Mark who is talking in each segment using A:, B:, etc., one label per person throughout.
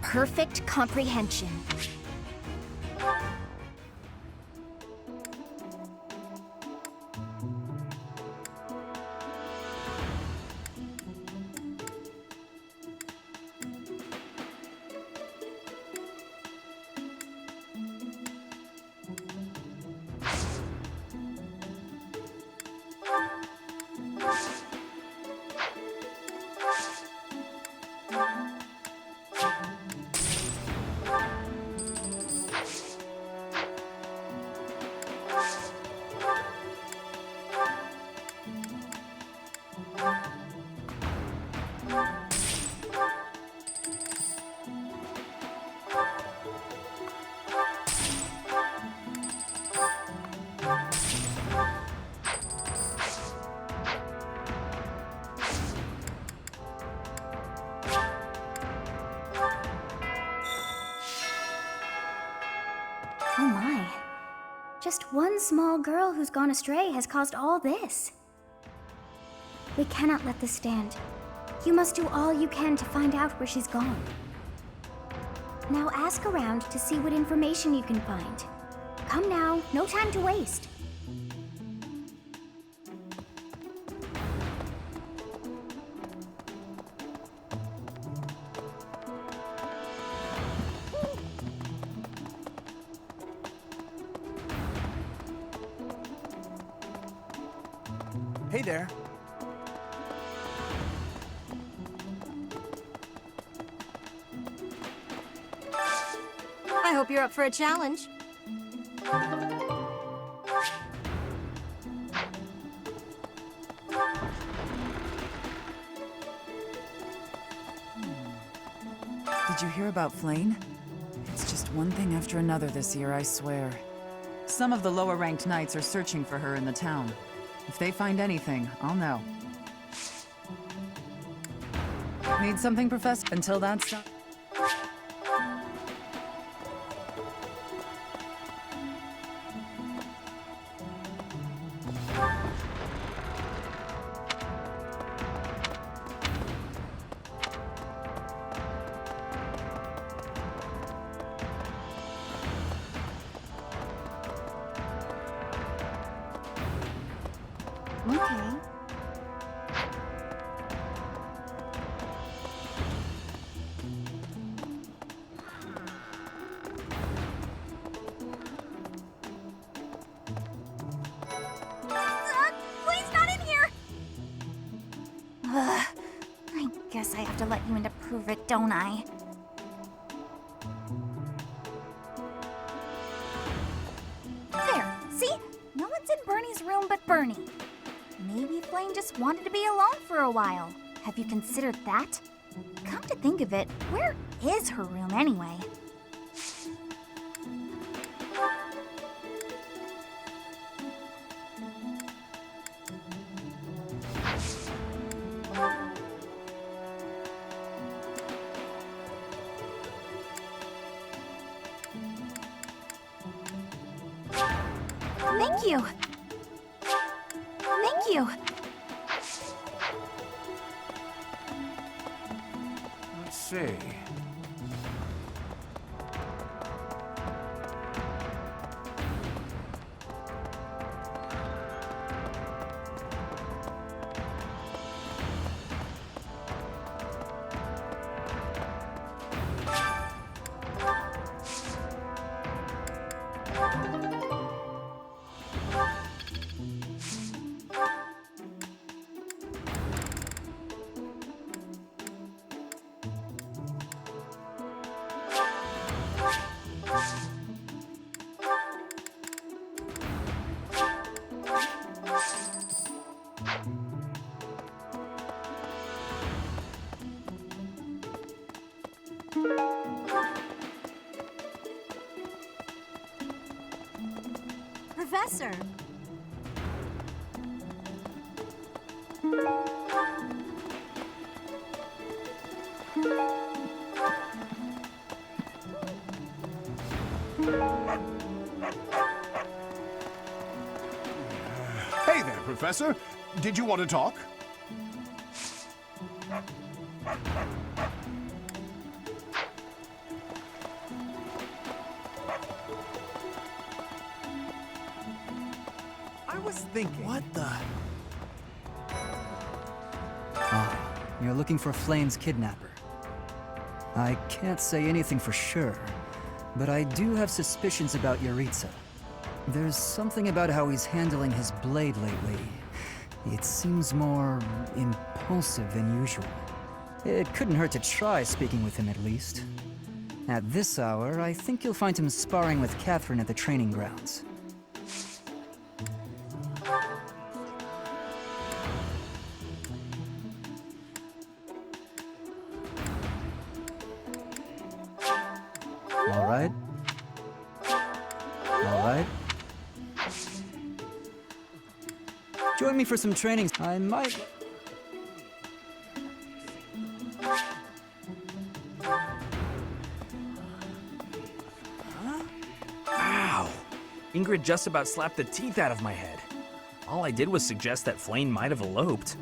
A: Perfect comprehension. Oh my. Just one small girl who's gone astray has caused all this. We cannot let this stand. You must do all you can to find out where she's gone. Now ask around to see what information you can find. Come now, no time to waste.
B: Hey there.
C: I hope you're up for a challenge.
D: Did you hear about Flayn? It's just one thing after another this year, I swear. Some of the lower-ranked knights are searching for her in the town. If they find anything, I'll know. Need something, Professor? Until that's done.
A: Okay.
C: Please, not in here!
A: I guess I have to let you in to prove it, don't I?
C: Flayn's room but Bernie. Maybe Flayn just wanted to be alone for a while. Have you considered that? Come to think of it, where is her room anyway? Thank you. Thank you.
B: Let's see.
C: Professor.
B: Hey there, Professor. Did you want to talk? I was thinking... What the...
E: You're looking for Flayn's kidnapper. I can't say anything for sure, but I do have suspicions about Yaritza. There's something about how he's handling his blade lately. It seems more impulsive than usual. It couldn't hurt to try speaking with him at least. At this hour, I think you'll find him sparring with Catherine at the training grounds. All right. All right. Join me for some training. I might...
F: Ow! Ingrid just about slapped the teeth out of my head. All I did was suggest that Flayn might have eloped.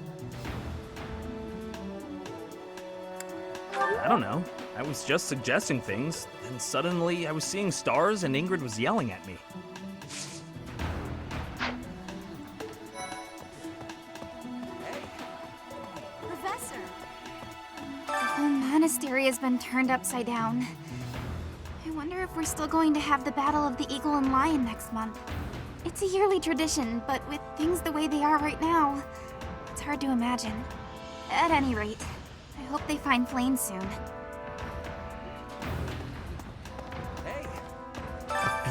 F: I don't know. I was just suggesting things, and suddenly I was seeing stars and Ingrid was yelling at me.
C: Professor.
G: The whole monastery has been turned upside down. I wonder if we're still going to have the Battle of the Eagle and Lion next month. It's a yearly tradition, but with things the way they are right now, it's hard to imagine. At any rate, I hope they find Flayn soon.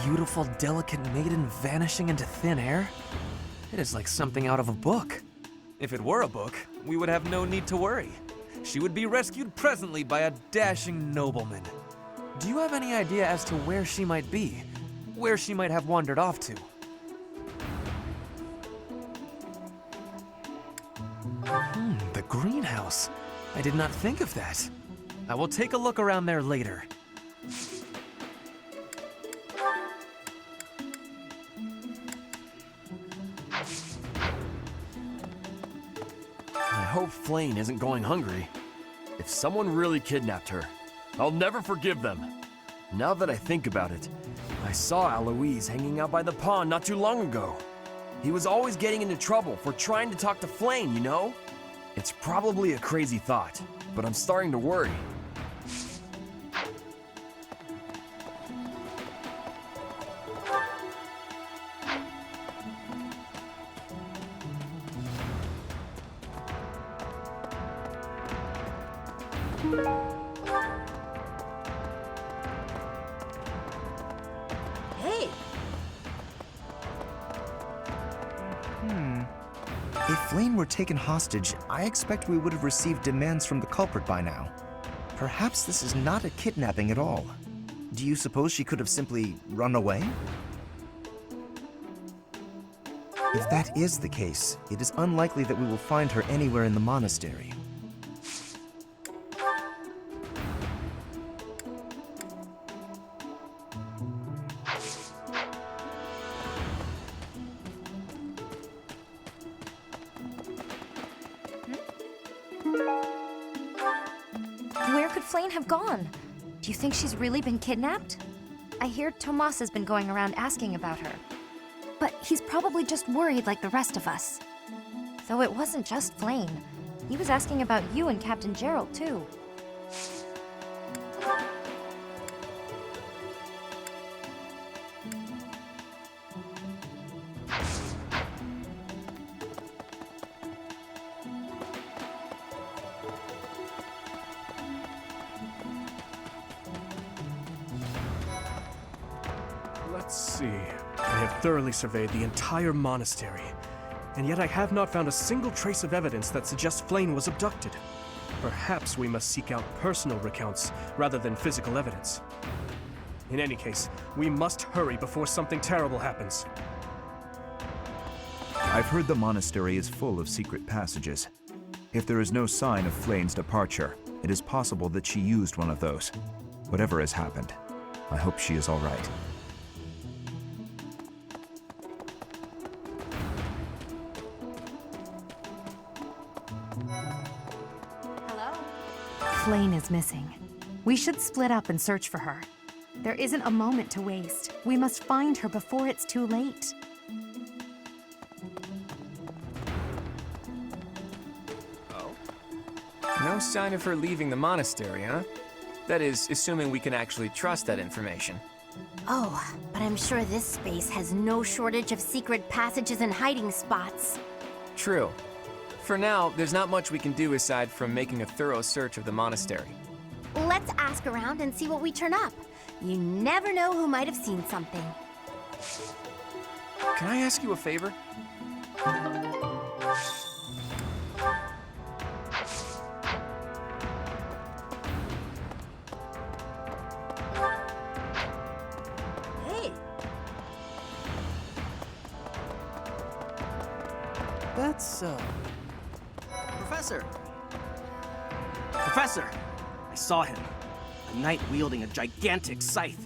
F: Beautiful, delicate maiden vanishing into thin air? It is like something out of a book. If it were a book, we would have no need to worry. She would be rescued presently by a dashing nobleman. Do you have any idea as to where she might be? Where she might have wandered off to? The greenhouse. I did not think of that. I will take a look around there later.
H: I hope Flayn isn't going hungry. If someone really kidnapped her, I'll never forgive them. Now that I think about it, I saw Aloise hanging out by the pond not too long ago. He was always getting into trouble for trying to talk to Flayn, you know? It's probably a crazy thought, but I'm starting to worry.
C: Hey.
I: Flayn were taken hostage, I expect we would have received demands from the culprit by now. Perhaps this is not a kidnapping at all. Do you suppose she could have simply run away? If that is the case, it is unlikely that we will find her anywhere in the monastery.
J: Where could Flayn have gone? Do you think she's really been kidnapped? I hear Tomas has been going around asking about her. But he's probably just worried like the rest of us. Though it wasn't just Flayn. He was asking about you and Captain Gerald, too.
K: Let's see. I have thoroughly surveyed the entire monastery, and yet I have not found a single trace of evidence that suggests Flayn was abducted. Perhaps we must seek out personal recounts rather than physical evidence. In any case, we must hurry before something terrible happens.
L: I've heard the monastery is full of secret passages. If there is no sign of Flayn's departure, it is possible that she used one of those. Whatever has happened, I hope she is all right.
M: Flayn is missing. We should split up and search for her. There isn't a moment to waste. We must find her before it's too late.
F: Oh? No sign of her leaving the monastery, huh? That is, assuming we can actually trust that information.
J: Oh, but I'm sure this space has no shortage of secret passages and hiding spots.
F: True. For now, there's not much we can do aside from making a thorough search of the monastery.
J: Let's ask around and see what we turn up. You never know who might have seen something.
F: Can I ask you a favor?
J: Hey!
N: That's, Professor! I saw him. A knight wielding a gigantic scythe.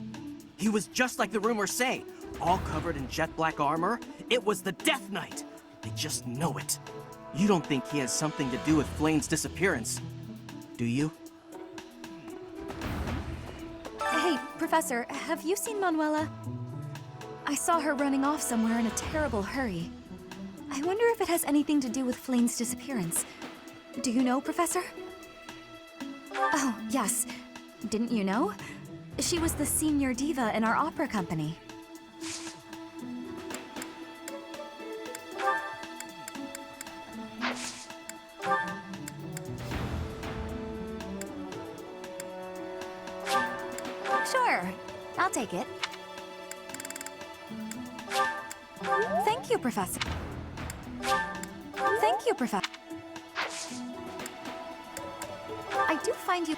N: He was just like the rumors say, all covered in jet black armor. It was the Death Knight. I just know it. You don't think he has something to do with Flayn's disappearance, do you?
M: Hey, Professor, have you seen Manuela? I saw her running off somewhere in a terrible hurry. I wonder if it has anything to do with Flayn's disappearance. Do you know, Professor? Oh, yes. Didn't you know? She was the senior diva in our opera company.
J: Sure, I'll take it.
M: Thank you, Professor. Thank you, Professor. I do find you...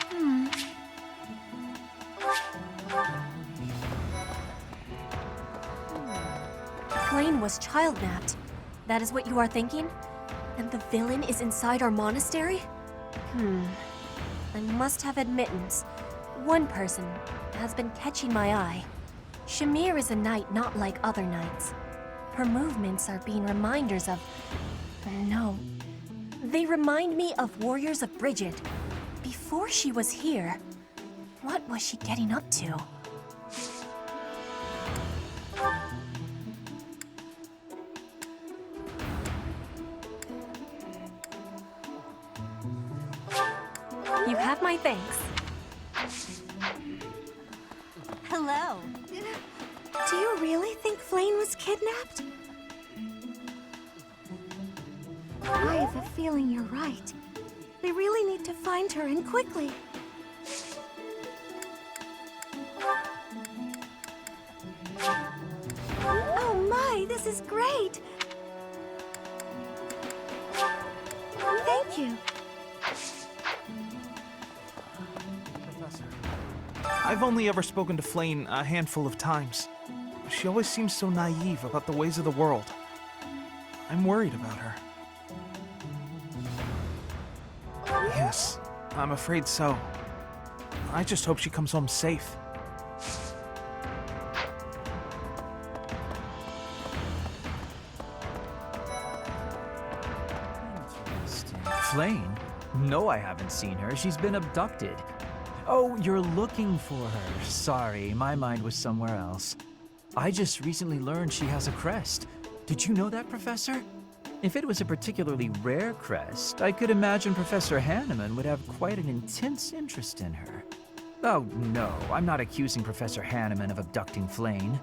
O: Flayn was child-napped. That is what you are thinking? And the villain is inside our monastery? I must have admittance. One person has been catching my eye. Shamir is a knight not like other knights. Her movements are being reminders of... No. They remind me of Warriors of Bridget. Before she was here, what was she getting up to? You have my thanks.
J: Hello.
O: Do you really think Flayn was kidnapped?
M: I have a feeling you're right.
O: We really need to find her, and quickly.
M: Oh my, this is great!
A: Thank you.
P: Professor, I've only ever spoken to Flayn a handful of times. She always seems so naive about the ways of the world. I'm worried about her. Yes, I'm afraid so. I just hope she comes home safe.
E: Flayn? No, I haven't seen her. She's been abducted. Oh, you're looking for her. Sorry, my mind was somewhere else. I just recently learned she has a crest. Did you know that, Professor? If it was a particularly rare crest, I could imagine Professor Hanneman would have quite an intense interest in her. Oh, no, I'm not accusing Professor Hanneman of abducting Flayn.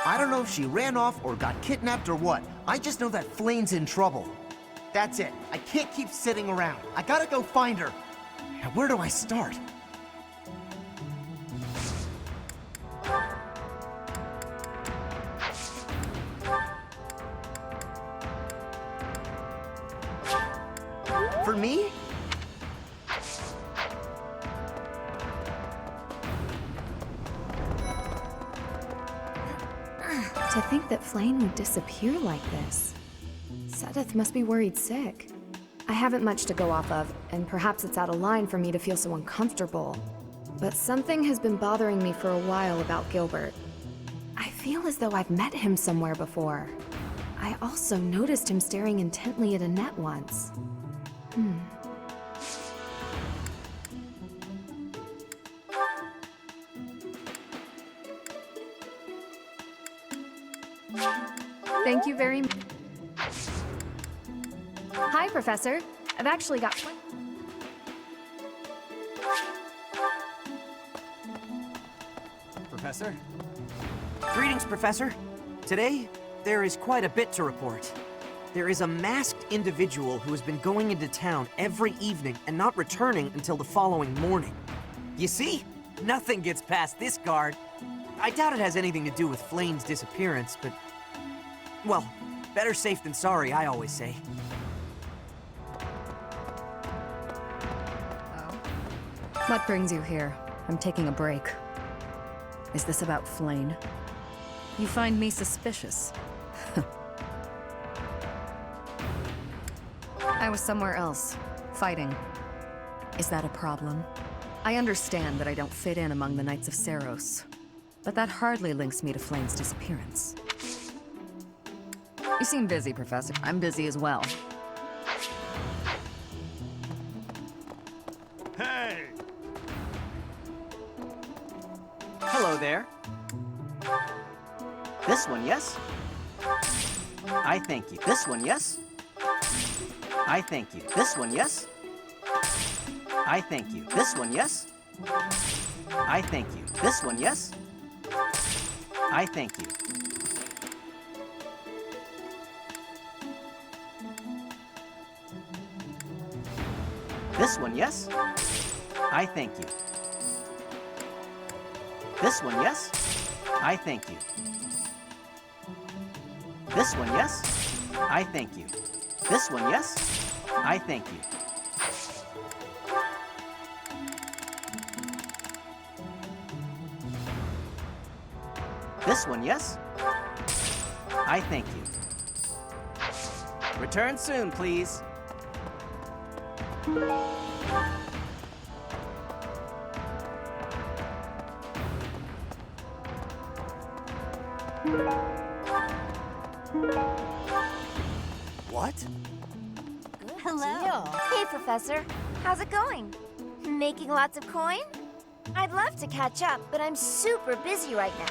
I: I don't know if she ran off or got kidnapped or what. I just know that Flayn's in trouble. That's it. I can't keep sitting around. I gotta go find her. Now, where do I start? For me?
Q: To think that Flayn would disappear like this. Sedith must be worried sick. I haven't much to go off of, and perhaps it's out of line for me to feel so uncomfortable. But something has been bothering me for a while about Gilbert. I feel as though I've met him somewhere before. I also noticed him staring intently at Annette once. Thank you very much. Hi, Professor. I've actually got...
N: Professor? Greetings, Professor. Today, there is quite a bit to report. There is a masked individual who has been going into town every evening and not returning until the following morning. You see? Nothing gets past this guard. I doubt it has anything to do with Flayn's disappearance, but... well, better safe than sorry, I always say.
D: What brings you here? I'm taking a break. Is this about Flayn? You find me suspicious. I was somewhere else, fighting. Is that a problem? I understand that I don't fit in among the Knights of Seiros, but that hardly links me to Flayn's disappearance. You seem busy, Professor. I'm busy as well.
B: Hey!
N: Hello there. This one, yes? I thank you. This one, yes? I thank you. This one, yes? I thank you. This one, yes? I thank you. This one, yes? I thank you. This one, yes? I thank you. This one, yes? I thank you. This one, yes? I thank you. This one, yes? I thank you. This one, yes? I thank you. Return soon, please.
I: What?
C: Hello. Hey, Professor. How's it going? Making lots of coin? I'd love to catch up, but I'm super busy right now.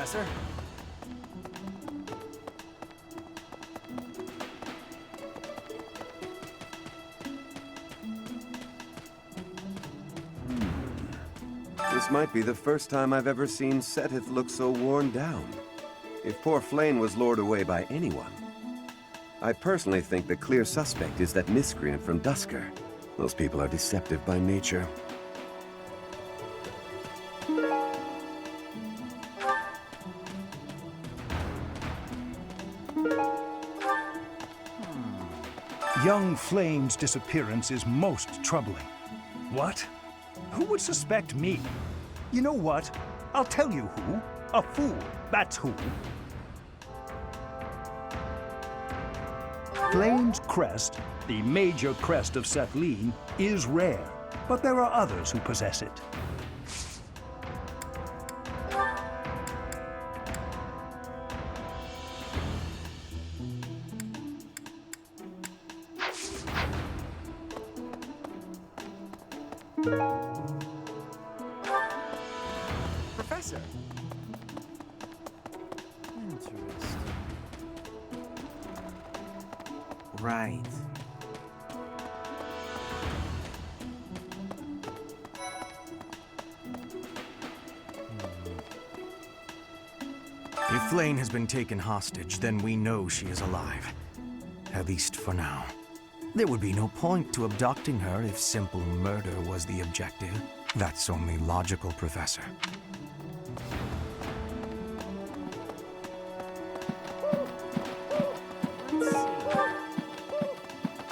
F: Professor.
R: This might be the first time I've ever seen Seteth look so worn down. If poor Flayn was lured away by anyone, I personally think the clear suspect is that miscreant from Dusker. Those people are deceptive by nature.
S: Young Flayn's disappearance is most troubling. What? Who would suspect me? You know what? I'll tell you who. A fool, that's who. Flayn's crest, the major crest of Sethlin, is rare, but there are others who possess it.
F: Professor. Interesting.
N: Right.
T: If Flayn has been taken hostage, then we know she is alive. At least for now. There would be no point to abducting her if simple murder was the objective. That's only logical, Professor.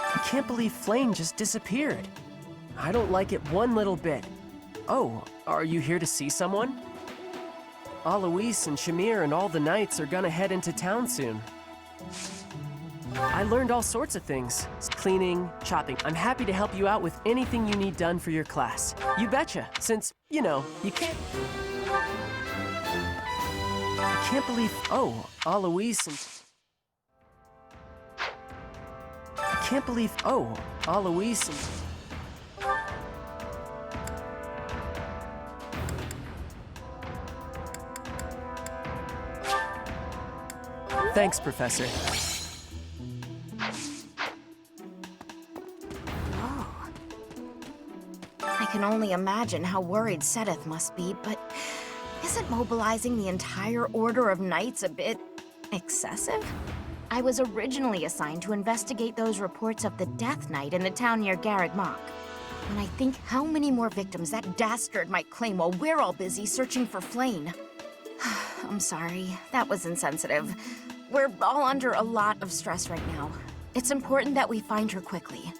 U: I can't believe Flayn just disappeared. I don't like it one little bit. Oh, are you here to see someone? Alois and Shamir and all the knights are gonna head into town soon. I learned all sorts of things. Cleaning, chopping. I'm happy to help you out with anything you need done for your class. You betcha, since, you know, you can't... I can't believe... Oh, Alois and... I can't believe... Oh, Alois and... Thanks, Professor.
V: I can only imagine how worried Seteth must be, but isn't mobilizing the entire Order of Knights a bit excessive? I was originally assigned to investigate those reports of the Death Knight in the town near Garreg Mach. When I think how many more victims that dastard might claim while we're all busy searching for Flayn. I'm sorry, that was insensitive. We're all under a lot of stress right now. It's important that we find her quickly.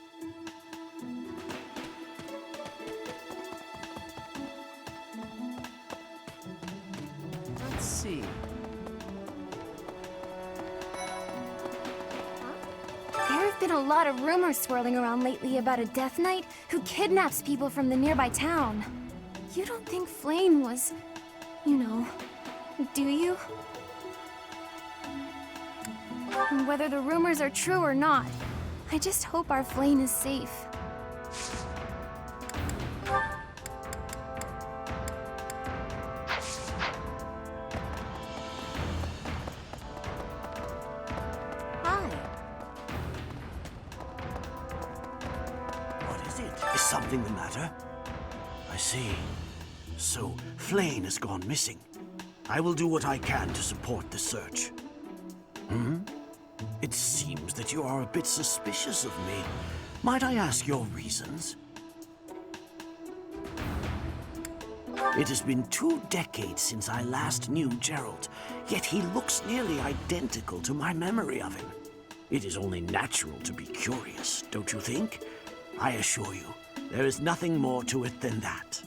U: Let's see.
A: There have been a lot of rumors swirling around lately about a Death Knight who kidnaps people from the nearby town. You don't think Flayn was, you know, do you? Whether the rumors are true or not, I just hope our Flayn is safe.
V: Hi.
W: What is it? Is something the matter? I see. So, Flayn has gone missing. I will do what I can to support the search. It seems that you are a bit suspicious of me. Might I ask your reasons? It has been 2 decades since I last knew Gerald, yet he looks nearly identical to my memory of him. It is only natural to be curious, don't you think? I assure you, there is nothing more to it than that.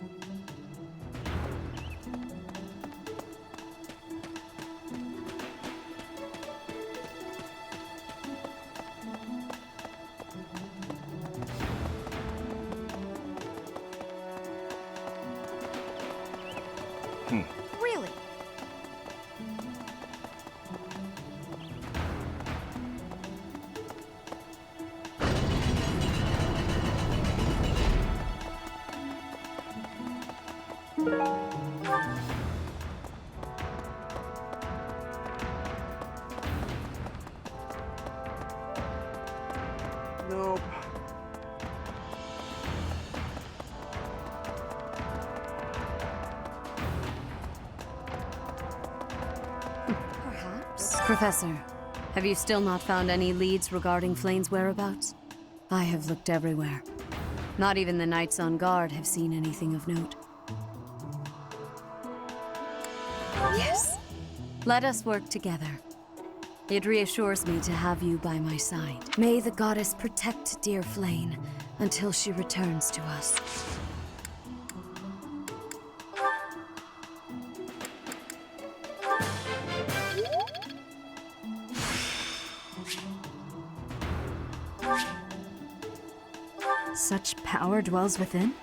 V: Really?
G: Professor, have you still not found any leads regarding Flayn's whereabouts? I have looked everywhere. Not even the knights on guard have seen anything of note. Yes! Let us work together. It reassures me to have you by my side. May the goddess protect dear Flayn until she returns to us. Such power dwells within?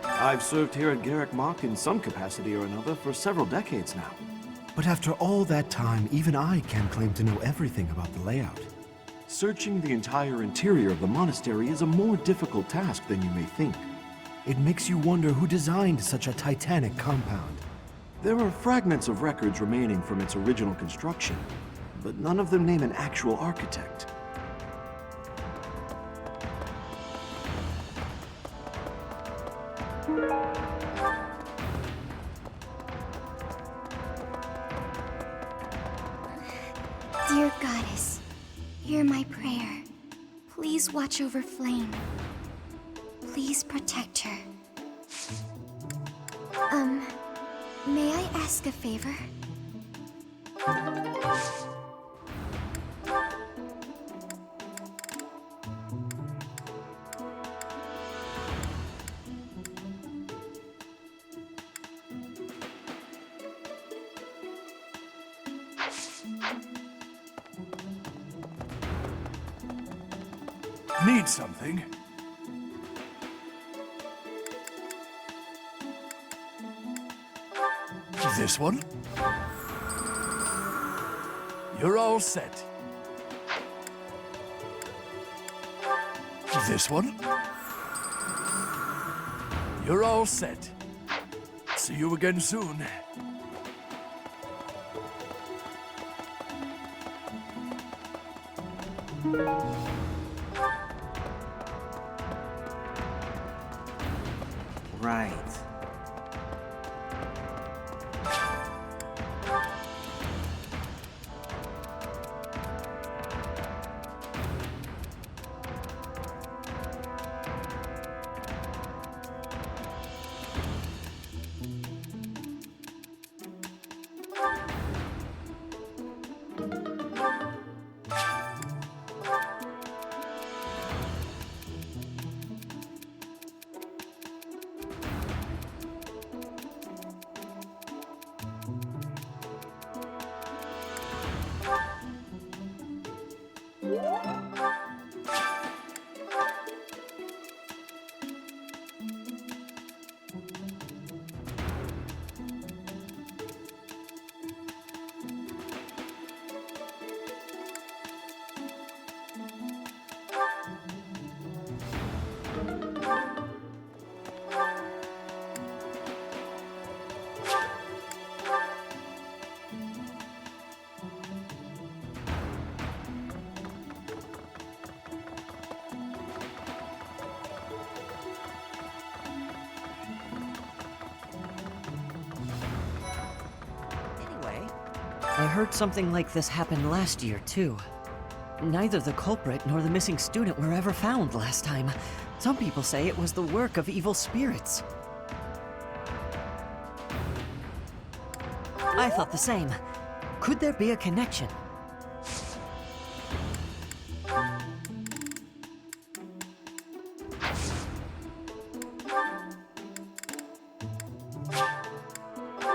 H: I've served here at Garrick Mach in some capacity or another for several decades now. But after all that time, even I can't claim to know everything about the layout. Searching the entire interior of the monastery is a more difficult task than you may think. It makes you wonder who designed such a titanic compound. There are fragments of records remaining from its original construction, but none of them name an actual architect.
A: Dear goddess, hear my prayer. Please watch over Flayn. Please protect her. May I ask a favor?
S: Need something? This one? You're all set. This one? You're all set. See you again soon.
N: Right.
K: I heard something like this happened last year, too. Neither the culprit nor the missing student were ever found last time. Some people say it was the work of evil spirits. I thought the same. Could there be a connection?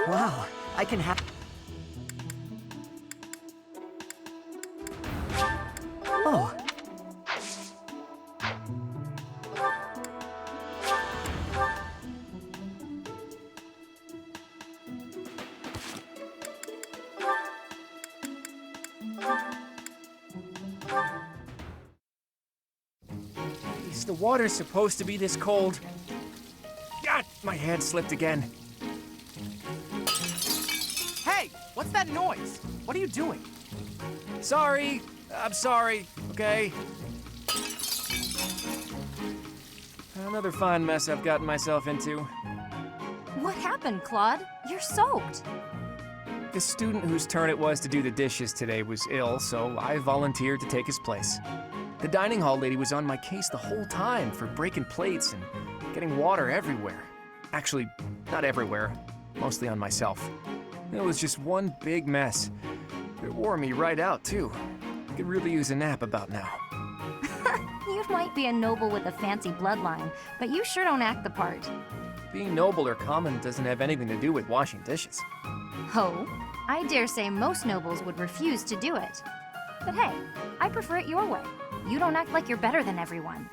K: Wow, I can have... Oh.
X: Is the water supposed to be this cold? God, my hand slipped again.
N: Hey, what's that noise? What are you doing?
X: Sorry. I'm sorry, okay? Another fine mess I've gotten myself into.
G: What happened, Claude? You're soaked.
X: The student whose turn it was to do the dishes today was ill, so I volunteered to take his place. The dining hall lady was on my case the whole time for breaking plates and getting water everywhere. Actually, not everywhere, mostly on myself. It was just one big mess. It wore me right out, too. Could really use a nap about now.
C: You might be a noble with a fancy bloodline, but you sure don't act the part.
X: Being noble or common doesn't have anything to do with washing dishes.
C: Ho, I dare say most nobles would refuse to do it. But hey, I prefer it your way. You don't act like you're better than everyone.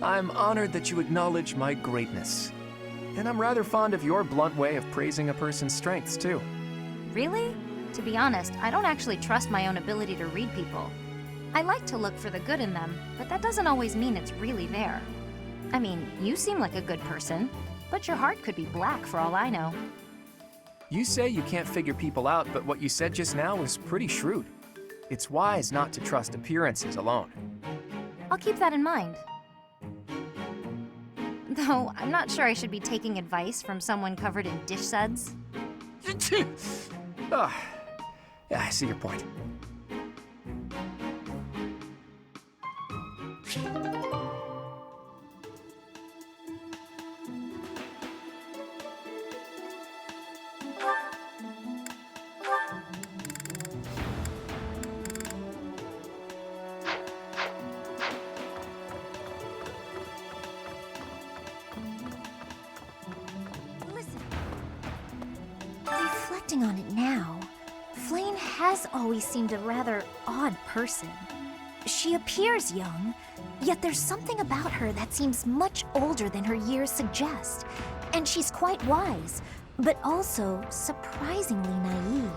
X: I'm honored that you acknowledge my greatness. And I'm rather fond of your blunt way of praising a person's strengths, too.
C: Really? To be honest, I don't actually trust my own ability to read people. I like to look for the good in them, but that doesn't always mean it's really there. I mean, you seem like a good person, but your heart could be black for all I know.
X: You say you can't figure people out, but what you said just now was pretty shrewd. It's wise not to trust appearances alone.
C: I'll keep that in mind. Though, I'm not sure I should be taking advice from someone covered in dish suds.
X: Yeah, I see your point.
C: Reflecting on it now, Flayn has always seemed a rather odd person. She appears young, yet there's something about her that seems much older than her years suggest. And she's quite wise, but also surprisingly naive.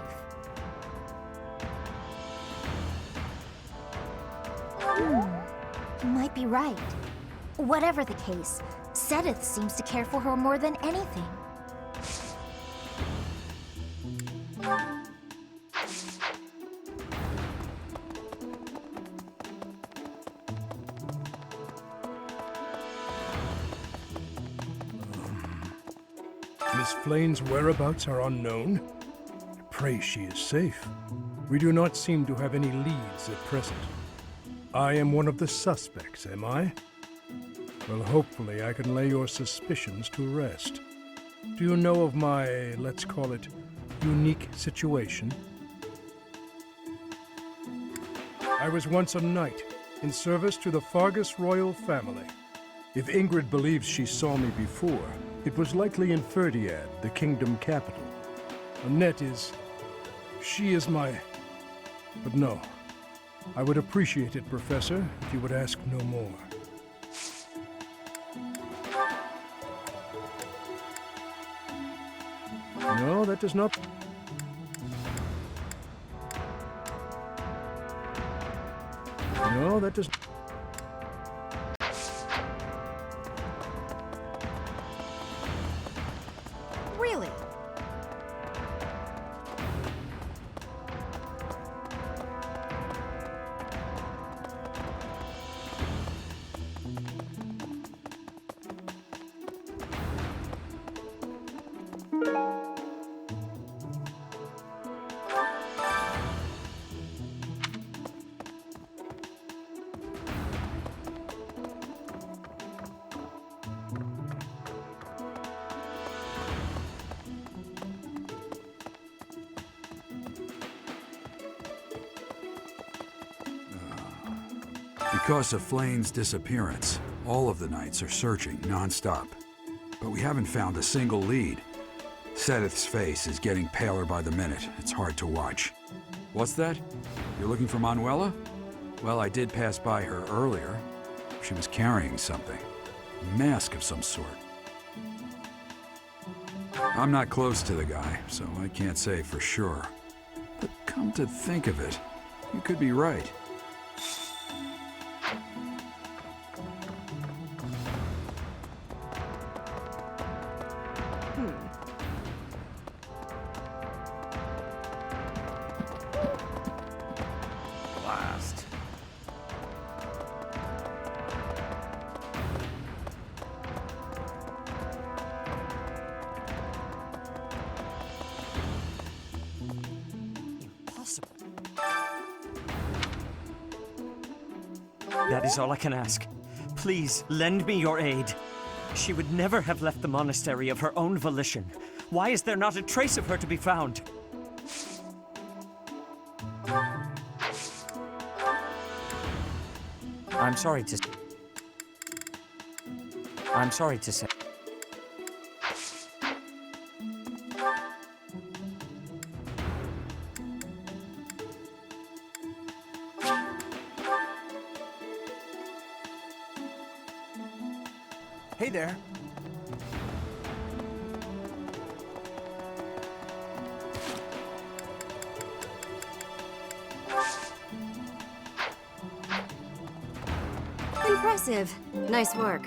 C: You might be right. Whatever the case, Sedith seems to care for her more than anything.
J: Miss Flayn's whereabouts are unknown. I pray she is safe. We do not seem to have any leads at present. I am one of the suspects, am I? Well, hopefully I can lay your suspicions to rest. Do you know of my, let's call it, unique situation? I was once a knight, in service to the Fargus royal family. If Ingrid believes she saw me before, it was likely in Ferdiad, the kingdom capital. Annette is... she is my... But no. I would appreciate it, Professor, if you would ask no more. No, that does not... No, that does...
C: Really?
L: Because of Flayn's disappearance, all of the knights are searching non-stop. But we haven't found a single lead. Sedith's face is getting paler by the minute. It's hard to watch. What's that? You're looking for Manuela? Well, I did pass by her earlier. She was carrying something. A mask of some sort. I'm not close to the guy, so I can't say for sure. But come to think of it, you could be right.
K: That is all I can ask. Please, lend me your aid. She would never have left the monastery of her own volition. Why is there not a trace of her to be found?
T: I'm sorry to say.
N: Hey there.
G: Impressive. Nice work.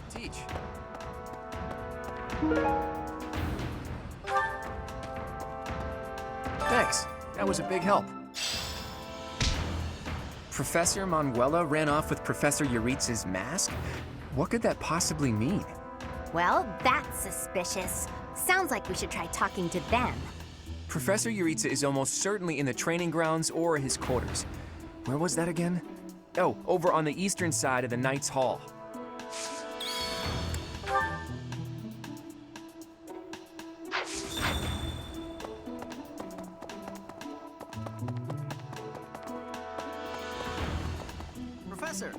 X: Teach. Thanks. That was a big help. Professor Manuela ran off with Professor Yuritsa's mask? What could that possibly mean?
C: Well, that's suspicious. Sounds like we should try talking to them.
X: Professor Yuritsa is almost certainly in the training grounds or his quarters. Where was that again? Oh, over on the eastern side of the Knight's Hall.
N: Professor!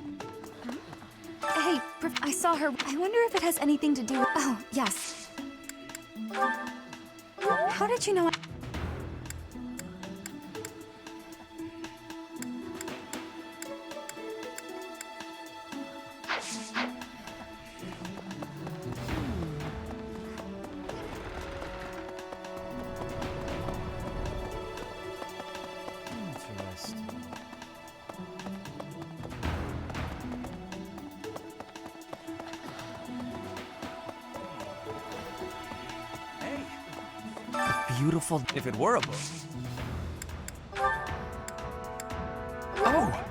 E: Hey, I saw her. I wonder if it has anything to do with... Oh, yes. How did you know
K: Beautiful.
F: If it were a book.
X: Oh!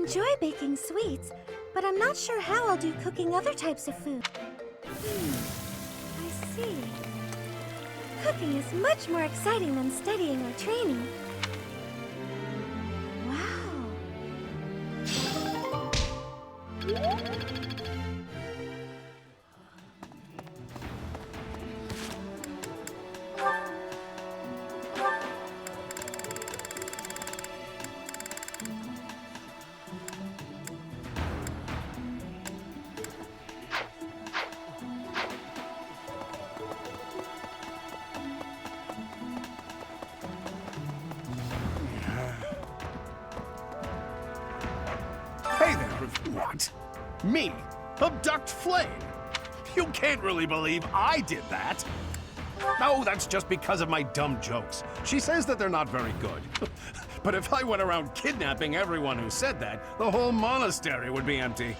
A: enjoy baking sweets, but I'm not sure how I'll do cooking other types of food. I see. Cooking is much more exciting than studying or training. Wow.
B: Hey there, what? Me? Abduct Flayn? You can't really believe I did that. No, that's just because of my dumb jokes. She says that they're not very good. But if I went around kidnapping everyone who said that, the whole monastery would be empty.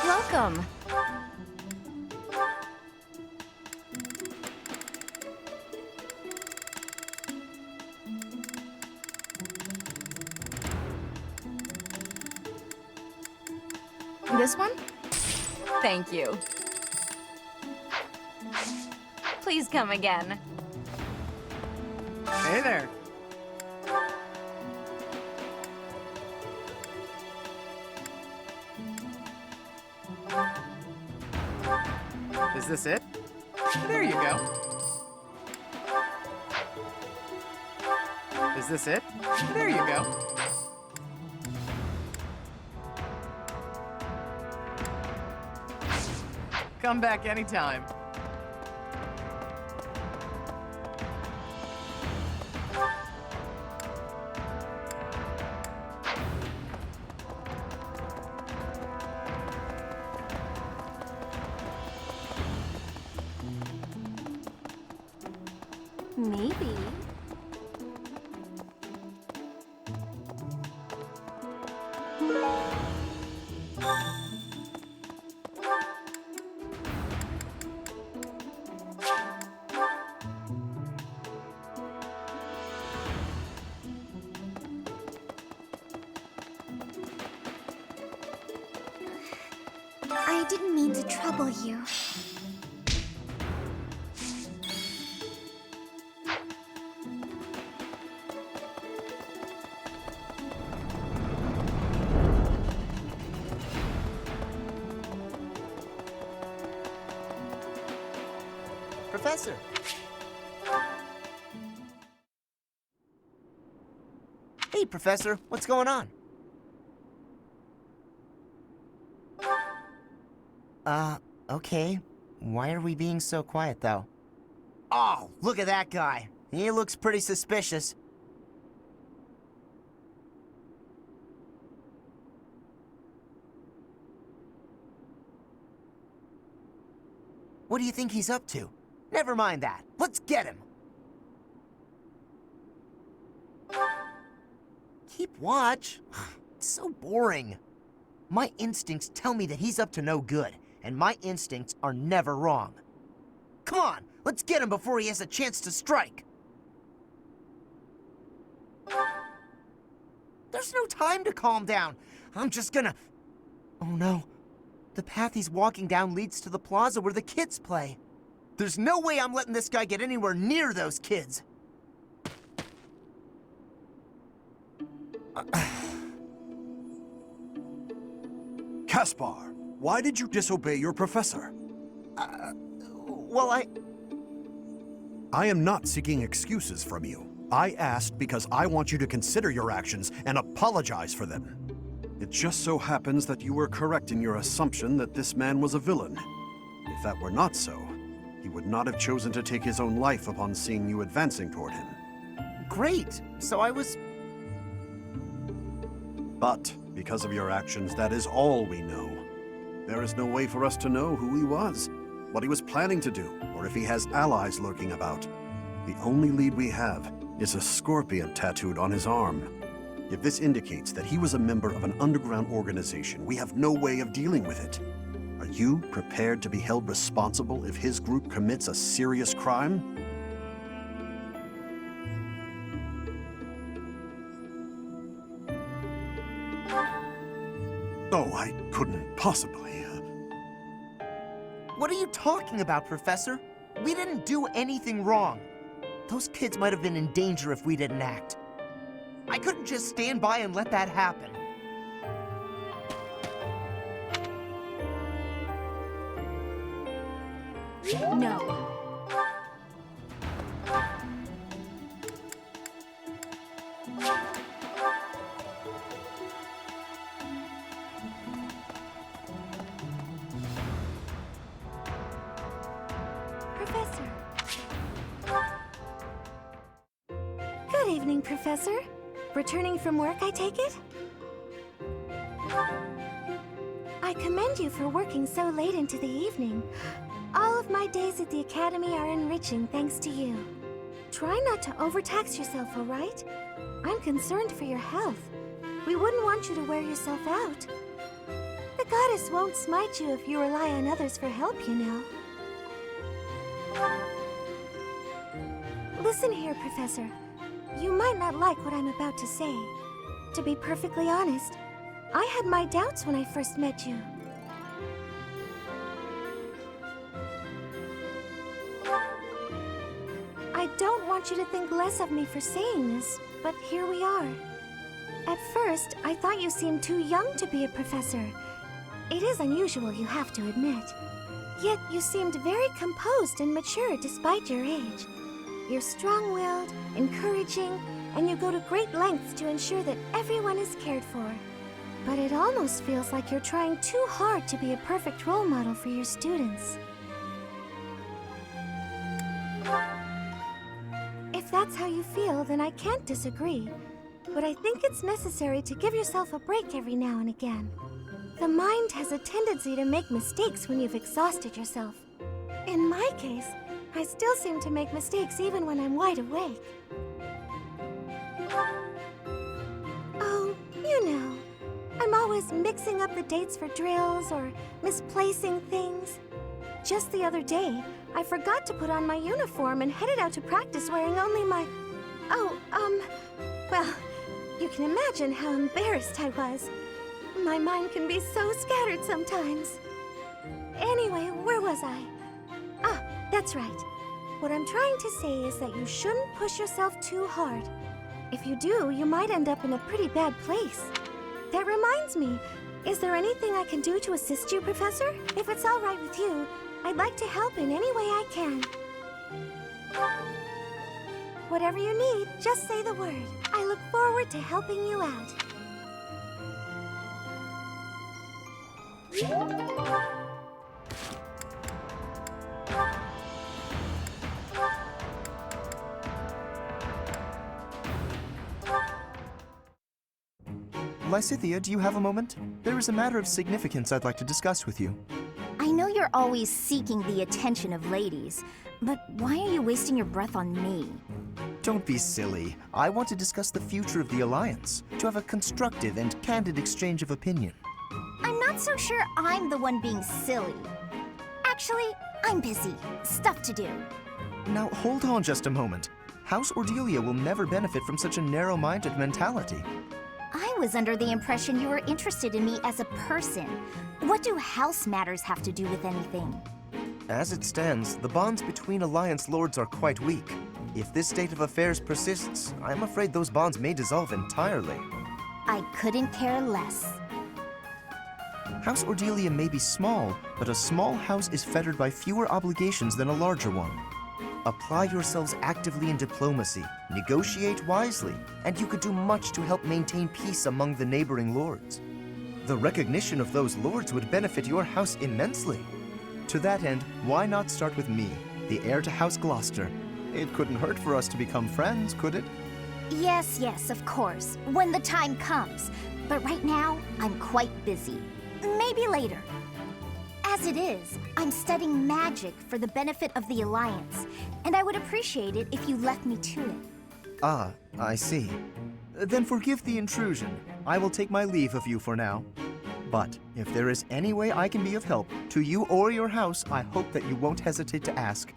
V: Welcome. This one? Thank you. Please come again.
X: Hey there. Is this it? There you go. Is this it? There you go. Come back anytime.
A: Maybe. I didn't mean to trouble you.
I: Professor! Hey, Professor, what's going on? Okay. Why are we being so quiet, though? Oh, look at that guy. He looks pretty suspicious. What do you think he's up to? Never mind that. Let's get him. Keep watch? It's so boring. My instincts tell me that he's up to no good, and my instincts are never wrong. Come on, let's get him before he has a chance to strike. There's no time to calm down. I'm just gonna... Oh no. The path he's walking down leads to the plaza where the kids play. There's no way I'm letting this guy get anywhere near those kids.
H: Caspar, why did you disobey your professor?
I: Well,
H: I am not seeking excuses from you. I asked because I want you to consider your actions and apologize for them. It just so happens that you were correct in your assumption that this man was a villain. If that were not so, he would not have chosen to take his own life upon seeing you advancing toward him.
I: Great. So I was...
H: But, because of your actions, that is all we know. There is no way for us to know who he was, what he was planning to do, or if he has allies lurking about. The only lead we have is a scorpion tattooed on his arm. If this indicates that he was a member of an underground organization, we have no way of dealing with it. Are you prepared to be held responsible if his group commits a serious crime? Oh, I couldn't possibly.
I: What are you talking about, Professor? We didn't do anything wrong. Those kids might have been in danger if we didn't act. I couldn't just stand by and let that happen.
G: No.
A: Professor. Good evening, Professor. Returning from work, I take it? I commend you for working so late into the evening. All of my days at the Academy are enriching thanks to you. Try not to overtax yourself, all right? I'm concerned for your health. We wouldn't want you to wear yourself out. The goddess won't smite you if you rely on others for help, you know. Listen here, Professor. You might not like what I'm about to say. To be perfectly honest, I had my doubts when I first met you. I don't want you to think less of me for saying this, but here we are. At first, I thought you seemed too young to be a professor. It is unusual, you have to admit. Yet you seemed very composed and mature despite your age. You're strong-willed, encouraging, and you go to great lengths to ensure that everyone is cared for. But it almost feels like you're trying too hard to be a perfect role model for your students. If that's how you feel, then I can't disagree. But I think it's necessary to give yourself a break every now and again. The mind has a tendency to make mistakes when you've exhausted yourself. In my case, I still seem to make mistakes even when I'm wide awake. Oh, you know, I'm always mixing up the dates for drills or misplacing things. Just the other day, I forgot to put on my uniform and headed out to practice wearing only my... well, you can imagine how embarrassed I was. My mind can be so scattered sometimes. Anyway, where was I? Ah, that's right. What I'm trying to say is that you shouldn't push yourself too hard. If you do, you might end up in a pretty bad place. That reminds me, is there anything I can do to assist you, Professor? If it's all right with you, I'd like to help in any way I can. Whatever you need, just say the word. I look forward to helping you out.
M: Lysithea, do you have a moment? There is a matter of significance I'd like to discuss with you.
C: I know you're always seeking the attention of ladies, but why are you wasting your breath on me?
M: Don't be silly. I want to discuss the future of the Alliance, to have a constructive and candid exchange of opinion.
C: I'm not so sure I'm the one being silly. Actually, I'm busy. Stuff to do.
M: Now, hold on just a moment. House Ordelia will never benefit from such a narrow-minded mentality.
C: I was under the impression you were interested in me as a person. What do house matters have to do with anything?
M: As it stands, the bonds between Alliance lords are quite weak. If this state of affairs persists, I'm afraid those bonds may dissolve entirely.
C: I couldn't care less.
M: House Ordelia may be small, but a small house is fettered by fewer obligations than a larger one. Apply yourselves actively in diplomacy, negotiate wisely, and you could do much to help maintain peace among the neighboring lords. The recognition of those lords would benefit your house immensely. To that end, why not start with me, the heir to House Gloucester? It couldn't hurt for us to become friends, could it?
C: Yes, of course, when the time comes. But right now, I'm quite busy. Maybe later. As it is, I'm studying magic for the benefit of the Alliance, and I would appreciate it if you left me to it.
M: Ah, I see. Then forgive the intrusion. I will take my leave of you for now. But if there is any way I can be of help to you or your house, I hope that you won't hesitate to ask.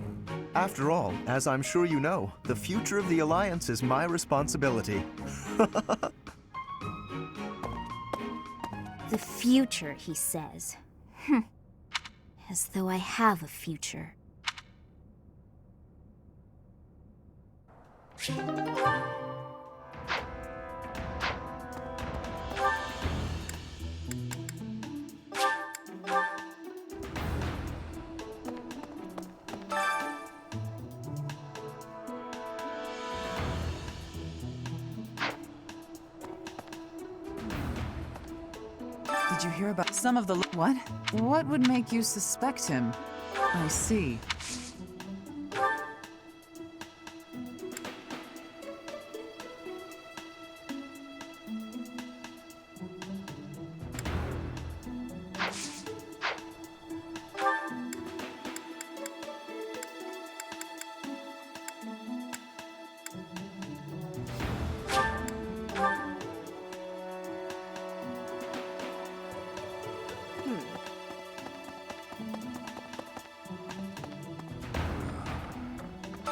M: After all, as I'm sure you know, the future of the Alliance is my responsibility.
A: The future, he says. As though I have a future.
D: Did you hear about some of the... What? What would make you suspect him? I see.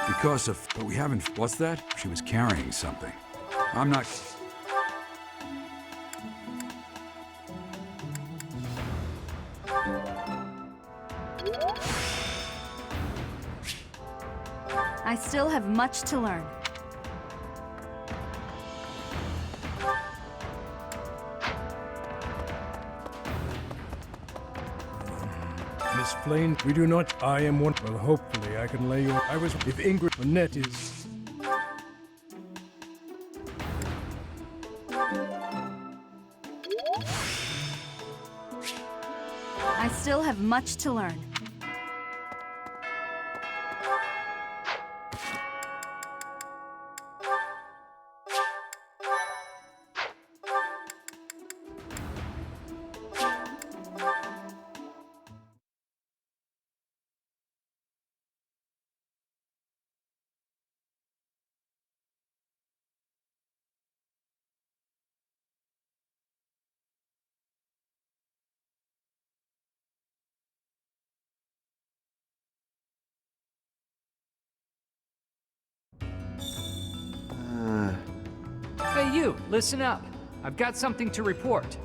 L: Because of... But we haven't... What's that? She was carrying something. I'm not...
E: I still have much to learn.
J: Miss Flayn, we do not... I am one... Well, hopefully I can lay your... I was... If Ingrid... Annette is...
E: I still have much to learn.
O: Hey you, listen up. I've got something to report.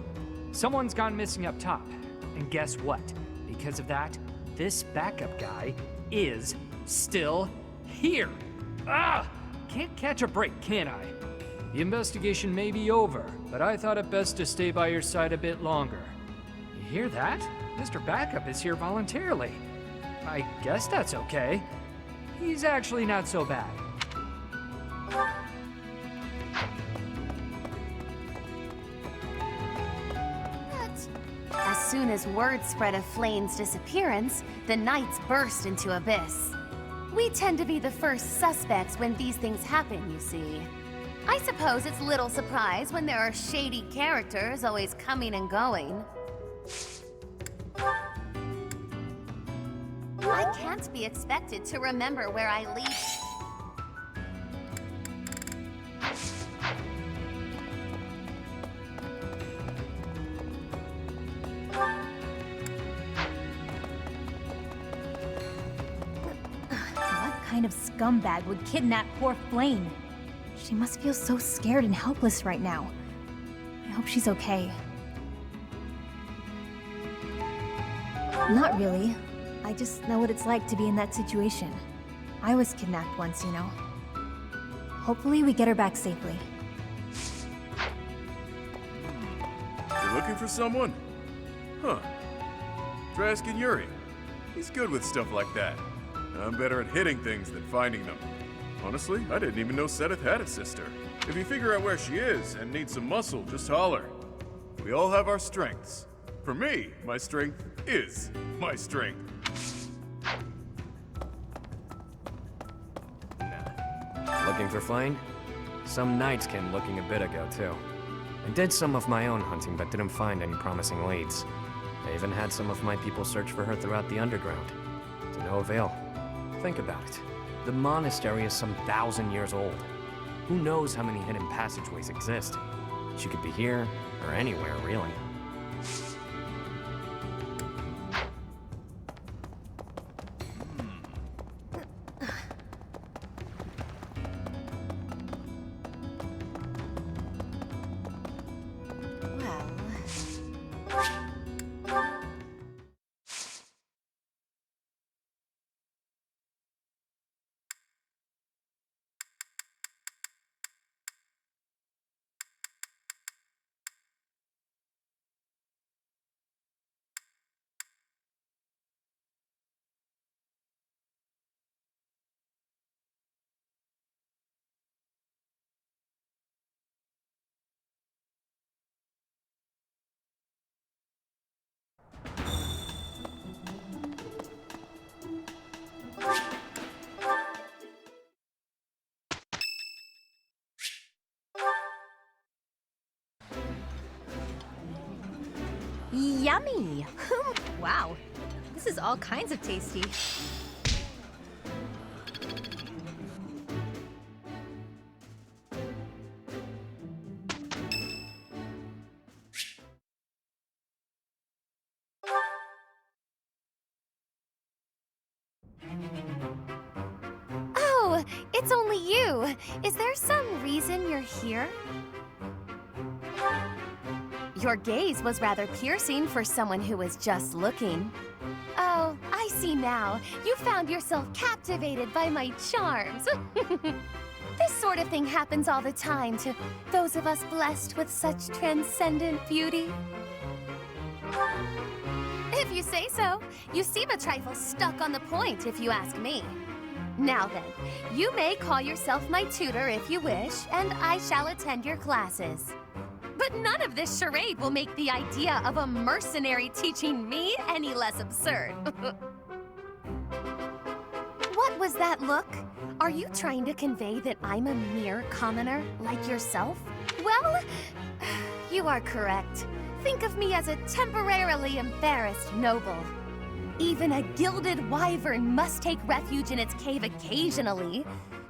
O: Someone's gone missing up top. And guess what? Because of that, this backup guy is still here. Ah! Can't catch a break, can I? The investigation may be over, but I thought it best to stay by your side a bit longer. You hear that? Mr. Backup is here voluntarily. I guess that's okay. He's actually not so bad.
P: As soon as word spread of Flayn's disappearance, the Knights burst into abyss. We tend to be the first suspects when these things happen, you see. I suppose it's little surprise when there are shady characters always coming and going. I can't be expected to remember where I leave.
A: What kind of scumbag would kidnap poor Flayn? She must feel so scared and helpless right now. I hope she's okay. Not really. I just know what it's like to be in that situation. I was kidnapped once, you know. Hopefully we get her back safely.
Q: You looking for someone? Huh. Try asking Yuri. He's good with stuff like that. I'm better at hitting things than finding them. Honestly, I didn't even know Sedith had a sister. If you figure out where she is and need some muscle, just holler. We all have our strengths. For me, my strength is my strength.
X: Looking for Flayn? Some knights came looking a bit ago, too. I did some of my own hunting, but didn't find any promising leads. I even had some of my people search for her throughout the underground. To no avail. Think about it. The monastery is some 1,000 years old. Who knows how many hidden passageways exist? She could be here, or anywhere, really.
R: Yummy! Wow, this is all kinds of tasty.
P: Oh, it's only you. Is there some reason you're here? Your gaze was rather piercing for someone who was just looking. Oh, I see now. You found yourself captivated by my charms. This sort of thing happens all the time to those of us blessed with such transcendent beauty. If you say so. You seem a trifle stuck on the point, if you ask me. Now then, you may call yourself my tutor if you wish, and I shall attend your classes. But none of this charade will make the idea of a mercenary teaching me any less absurd. What was that look? Are you trying to convey that I'm a mere commoner like yourself? Well, you are correct. Think of me as a temporarily embarrassed noble. Even a gilded wyvern must take refuge in its cave occasionally.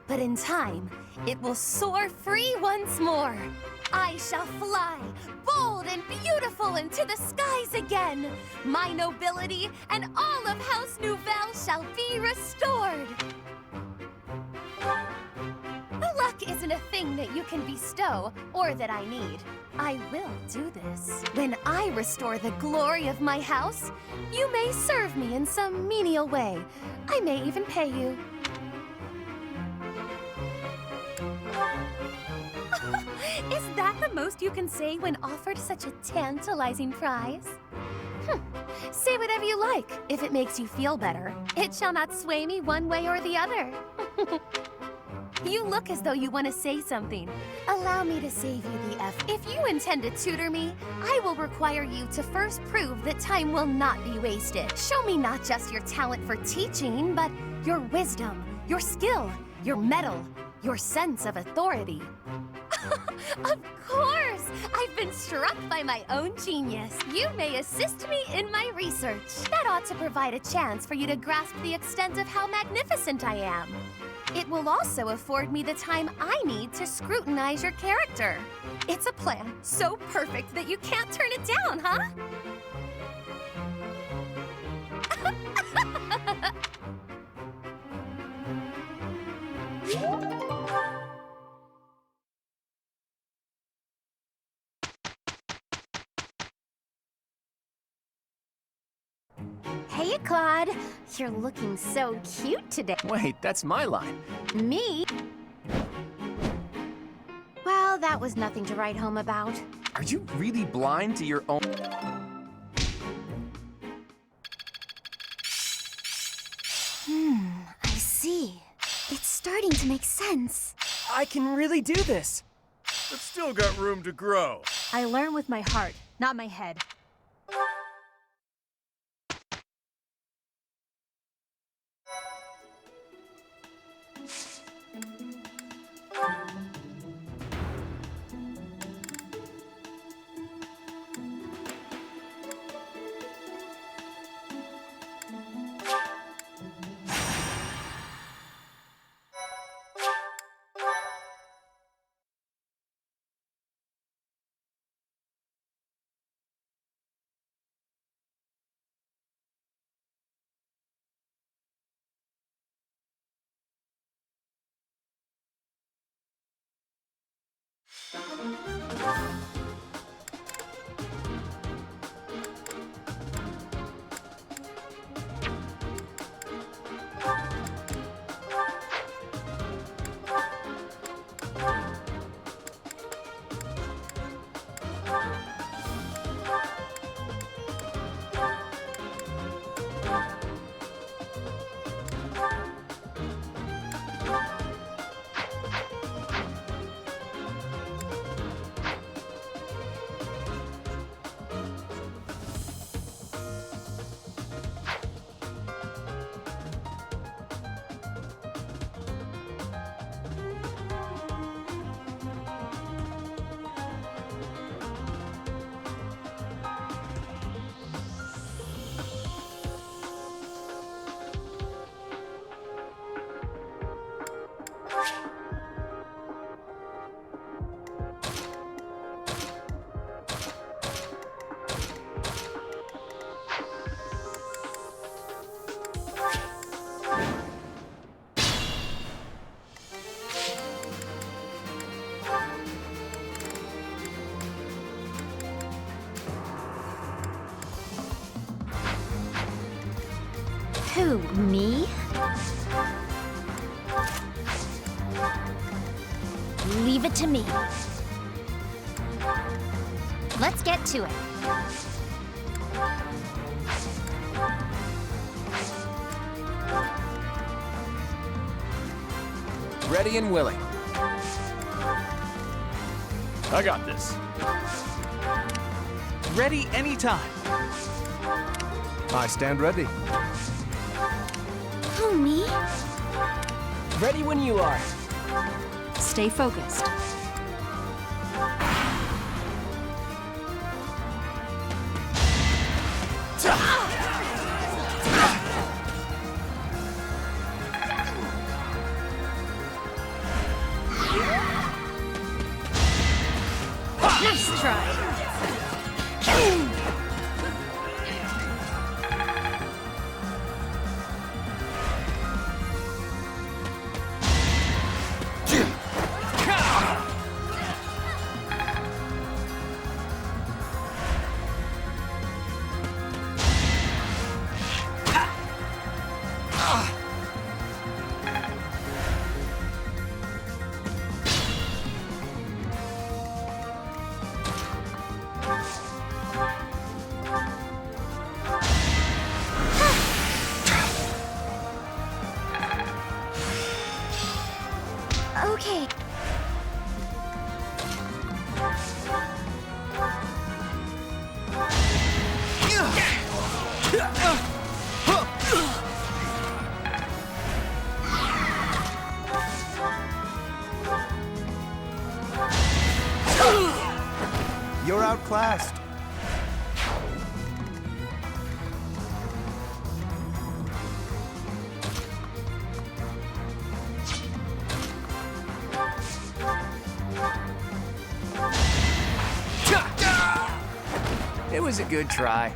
P: But in time, it will soar free once more. I shall fly, bold and beautiful, into the skies again. My nobility and all of House Nouvelle shall be restored. Luck isn't a thing that you can bestow or that I need. I will do this. When I restore the glory of my house, you may serve me in some menial way. I may even pay you. Is that the most you can say when offered such a tantalizing prize? Say whatever you like, if it makes you feel better. It shall not sway me one way or the other. You look as though you want to say something. Allow me to save you the F. If you intend to tutor me, I will require you to first prove that time will not be wasted. Show me not just your talent for teaching, but your wisdom, your skill, your mettle, your sense of authority. Of course! I've been struck by my own genius. You may assist me in my research. That ought to provide a chance for you to grasp the extent of how magnificent I am. It will also afford me the time I need to scrutinize your character. It's a plan so perfect that you can't turn it down, huh?
R: Hey, Claude. You're looking so cute today.
X: Wait, that's my line.
R: Me? Well, that was nothing to write home about.
X: Are you really blind to your own...
R: I see. It's starting to make sense.
N: I can really do this.
Q: But still got room to grow.
E: I learn with my heart, not my head.
C: Who, me? Leave it to me. Let's get to it.
X: Ready and willing.
S: I got this.
T: Ready anytime.
X: I stand ready.
C: Who, me?
N: Ready when you are.
G: Stay focused.
C: Nice try. Okay.
M: You're outclassed.
X: It was a good try.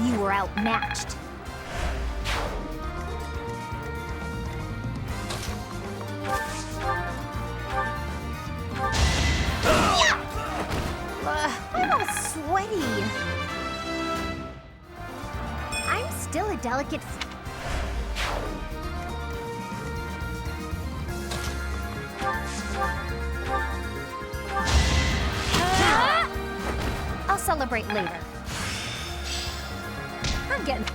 C: You were outmatched. I'm all sweaty. I'm still a delicate. I'll celebrate later. I'm getting.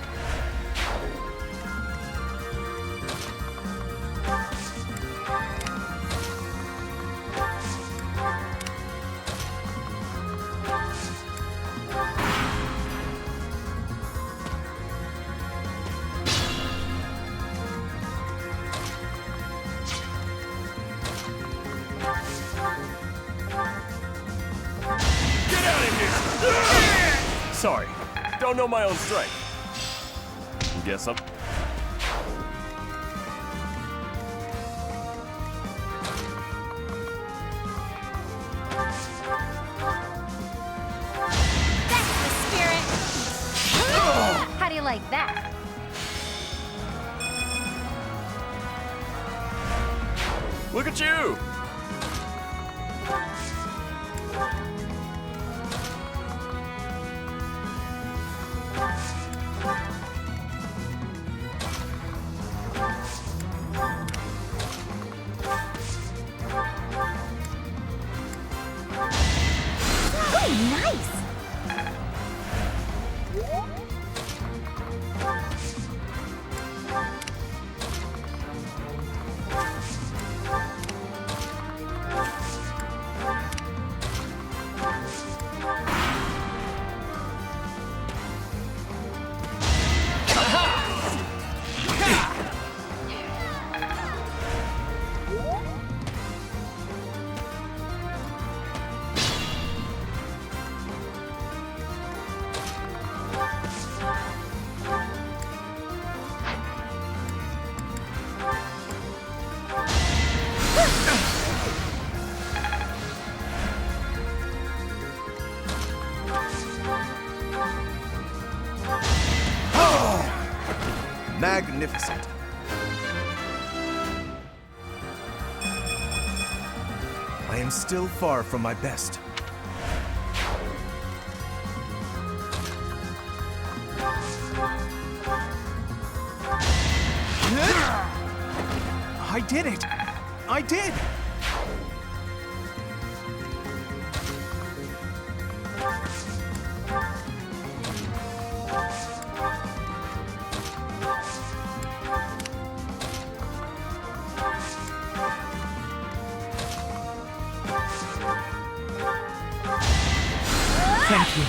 S: Get out of here! Sorry, don't know my own strength. Guess I'm...
P: like that.
S: Look at you!
P: Oh, nice!
M: Magnificent. I am still far from my best.
B: I did it! I did! Thank you.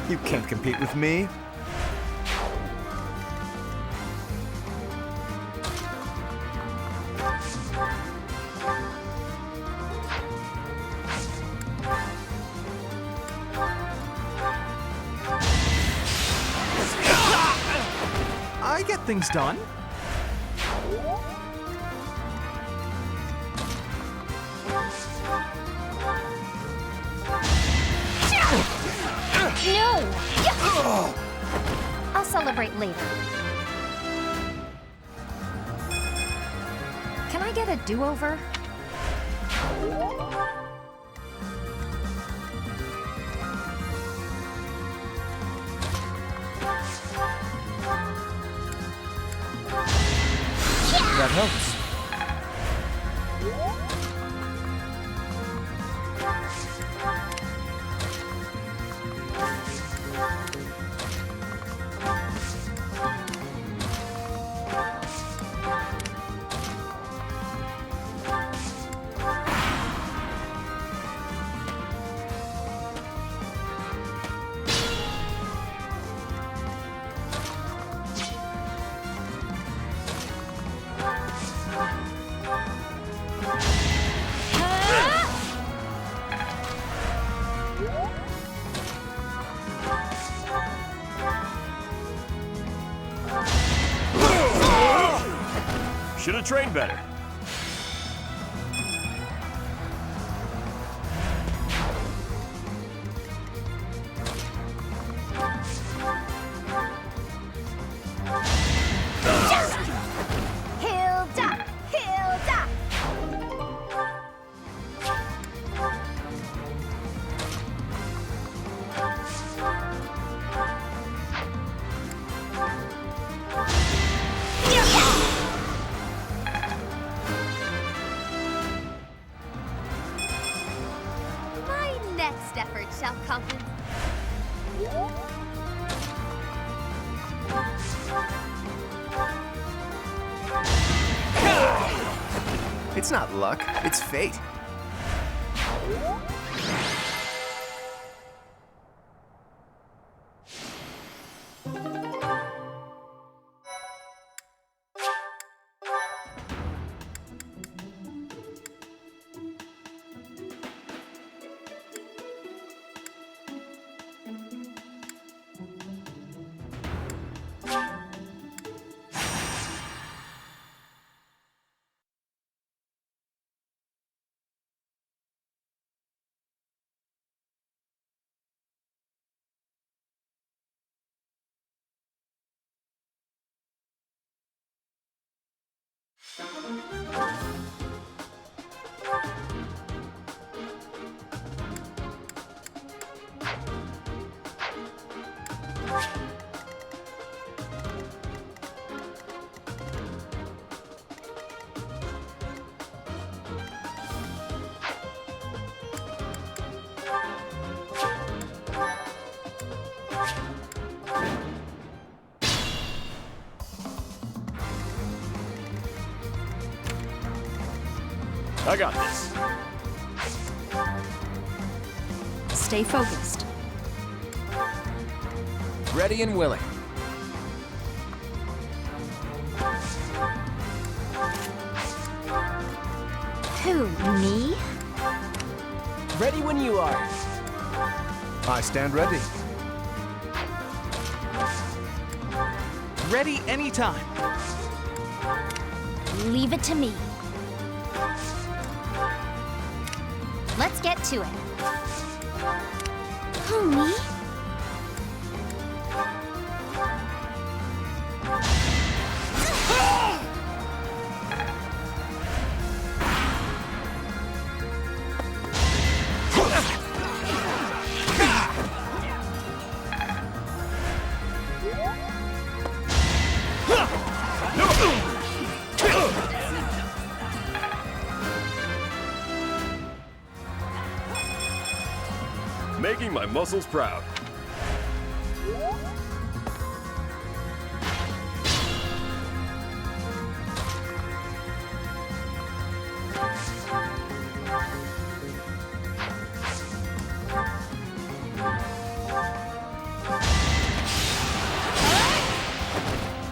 M: You can't compete with me.
B: I get things done.
P: No! I'll celebrate later. Can I get a do-over?
M: That helps.
S: Should have trained better.
P: Hilda! Hilda! My next effort shall compensate.
X: It's not luck, it's fate.
S: I got this.
G: Stay focused.
X: Ready and willing.
C: Who, me?
X: Ready when you are.
K: I stand ready.
N: Ready anytime.
C: Leave it to me. Let's get to it. Who, me?
S: Making my muscles proud.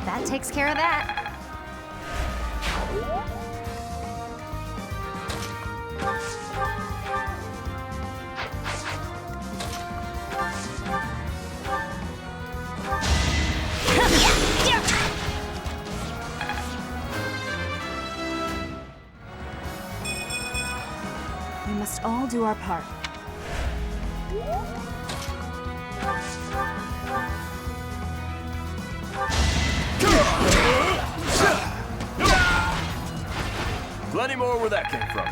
C: That takes care of that.
E: We must all do our part.
S: Plenty more where that came from.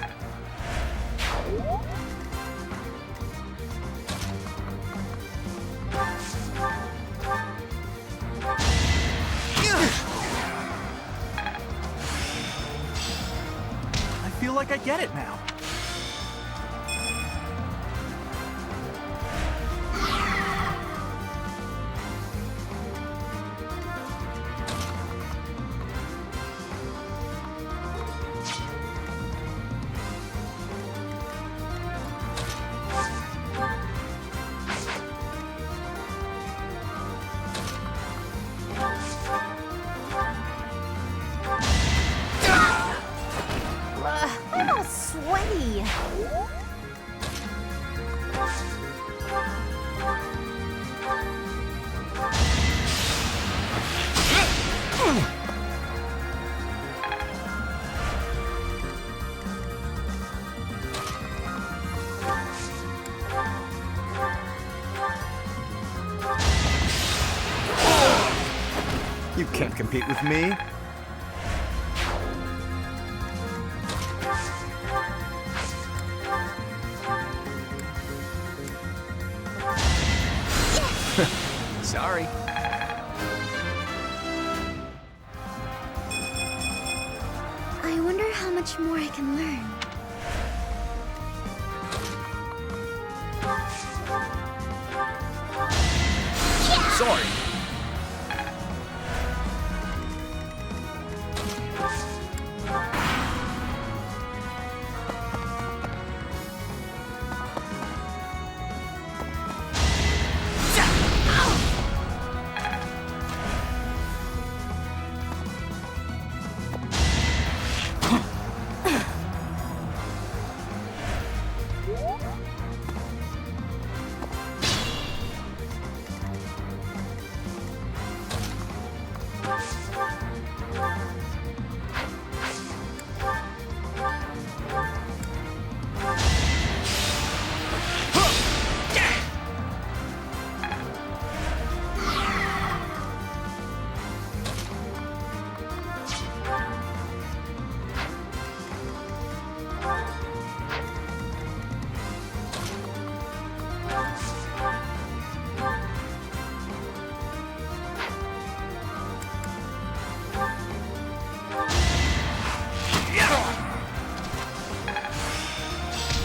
N: I feel like I get it now.
C: I'm all sweaty.
K: You can't compete with me.
X: Sorry.
A: I wonder how much more I can learn.
X: Sorry.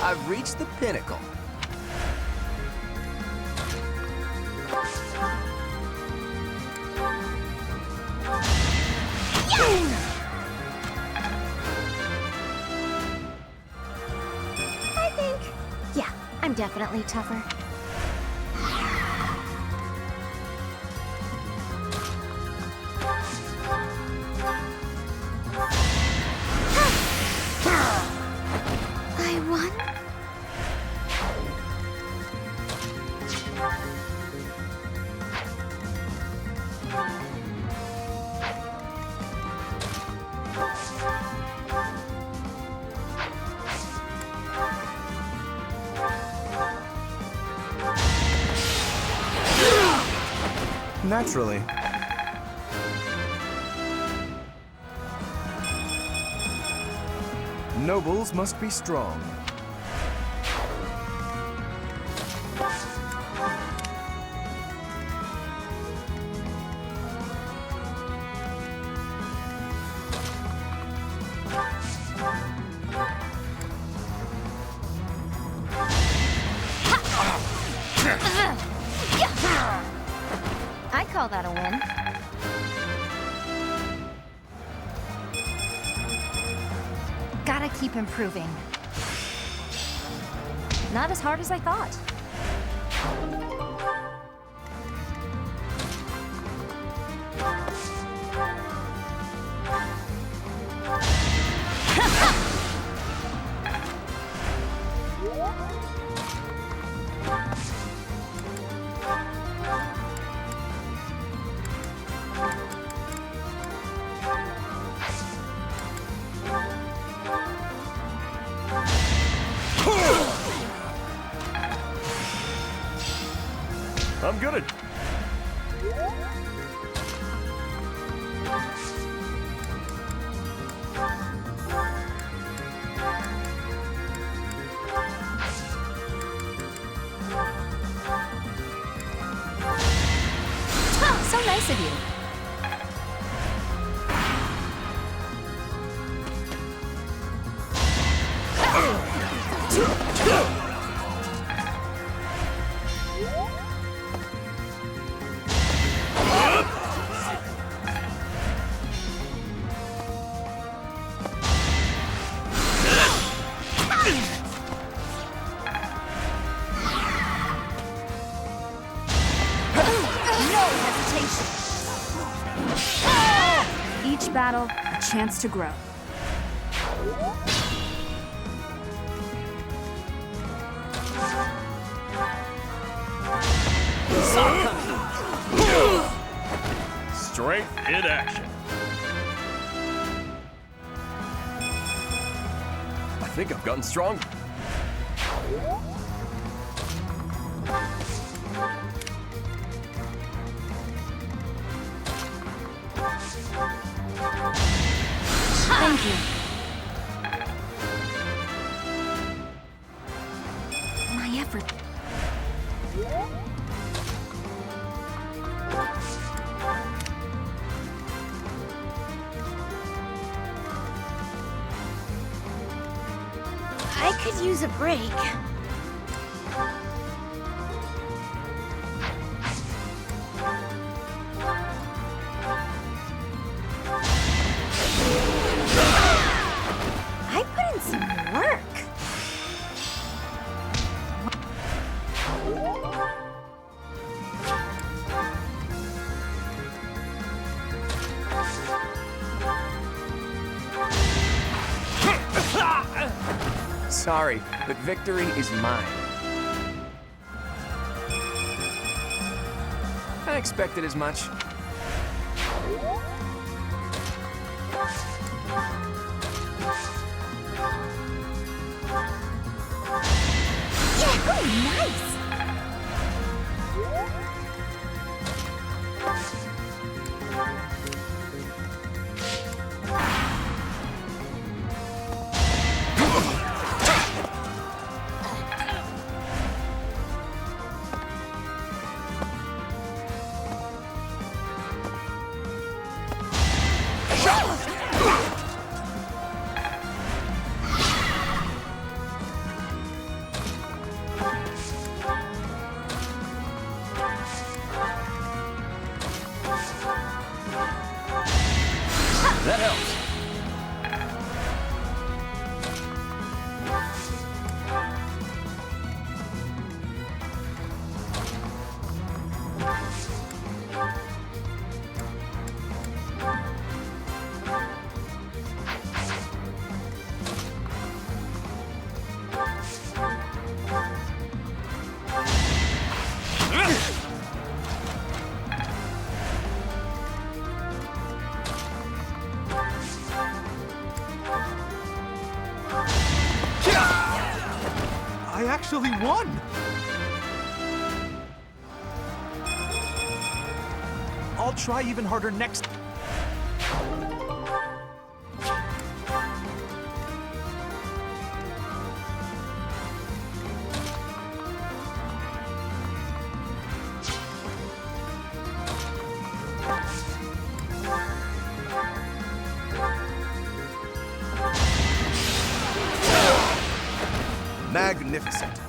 X: I've reached the pinnacle.
C: I think, yeah, I'm definitely tougher.
A: I won?
M: Naturally. Nobles must be strong.
C: I call that a win. Gotta keep improving. Not as hard as I thought.
S: I'm good at...
C: So nice of you.
E: Each battle, a chance to grow.
S: Strength in action. I think I've gotten stronger.
E: Thank you.
C: My effort. I could use a break. I put in some work.
X: Sorry, but victory is mine. I expected as much.
C: Oh, nice!
S: That helps.
K: I actually won! I'll try even harder next. Magnificent.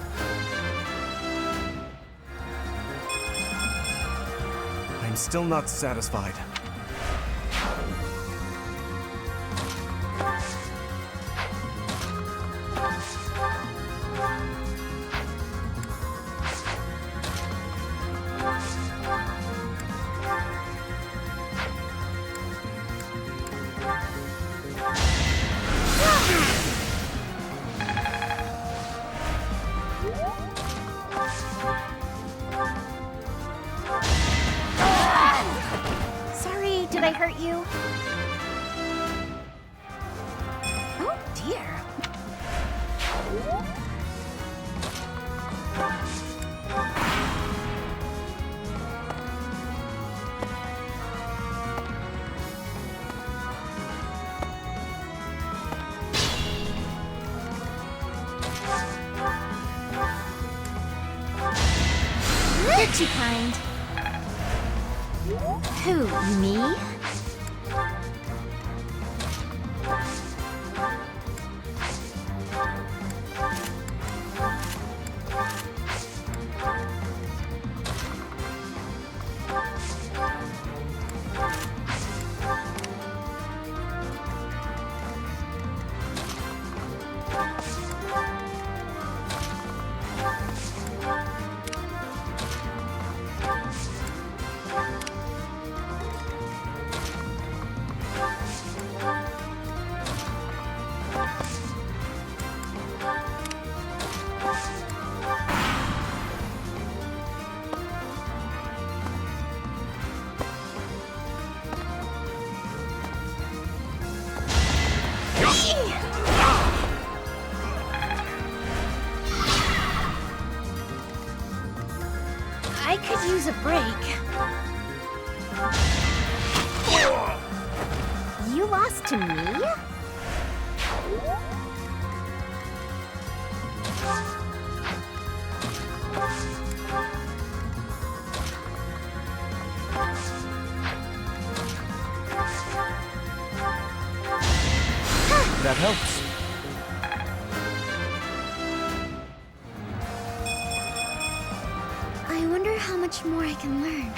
K: I'm still not satisfied.
V: Sorry, did I hurt you? Oh dear. You're too kind. Who, me? I could use a break. You lost to me?
K: That helps.
A: I wonder how much more I can learn.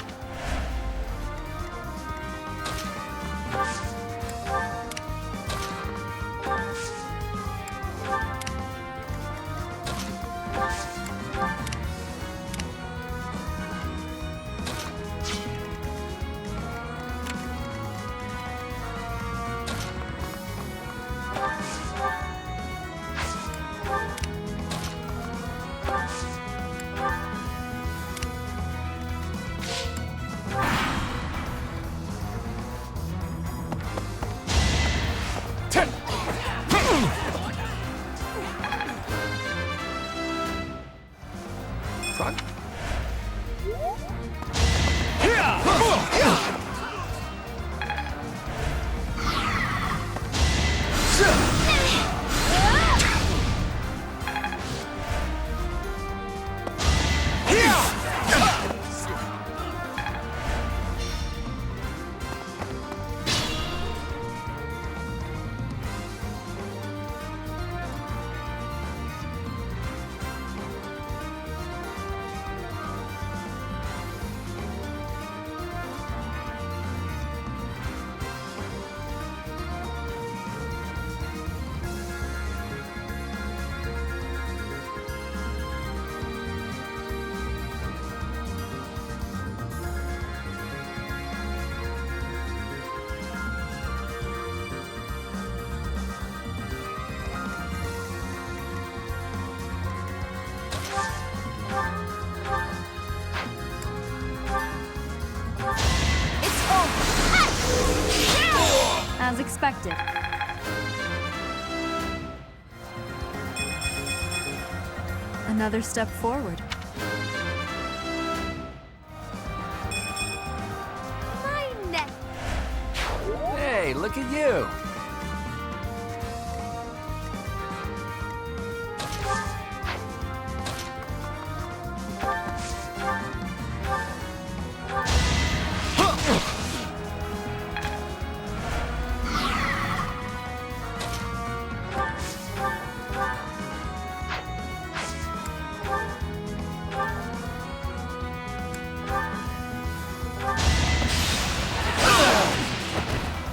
G: as expected. Another step forward.
P: My neck.
X: Hey, look at you!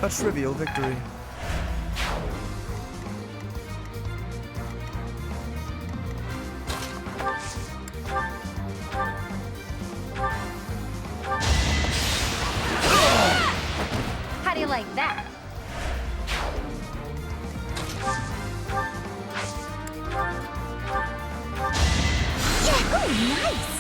M: A trivial victory.
P: How do you like that?
C: Yahoo! Nice!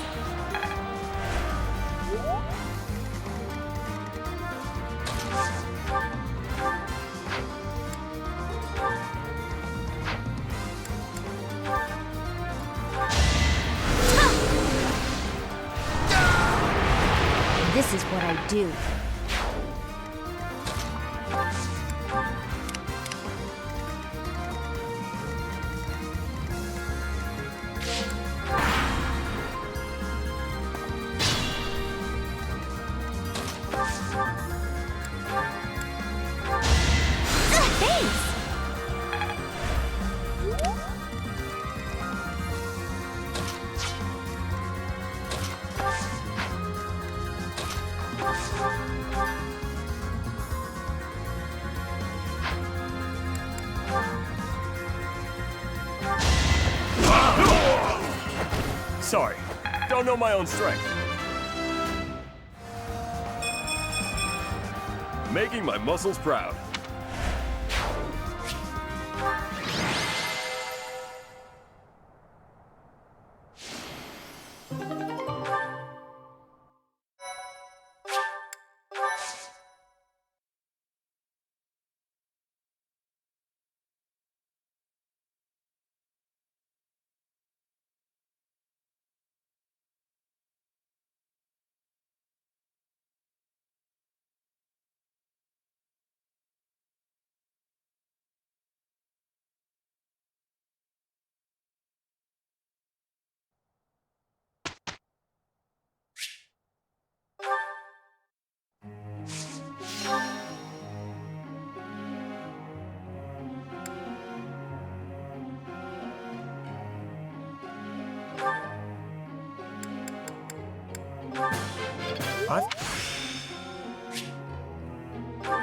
C: This is what I do. Thanks!
S: Sorry, don't know my own strength. Making my muscles proud.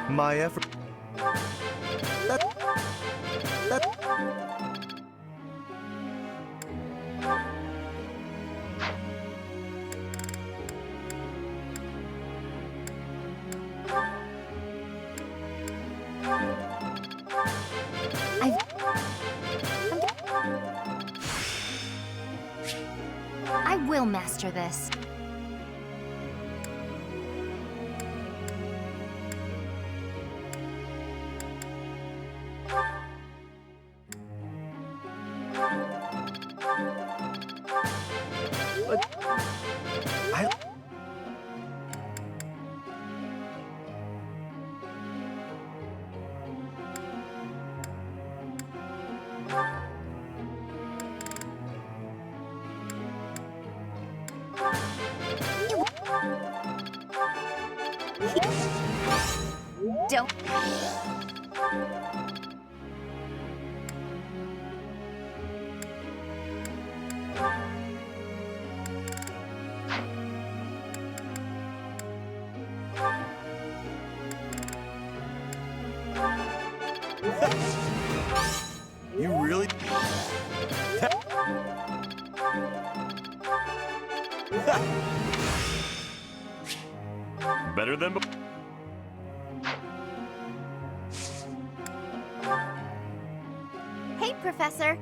M: My effort.
C: I will master this.
P: Don't.
M: You really?
S: Better than before.
P: Hey, Professor.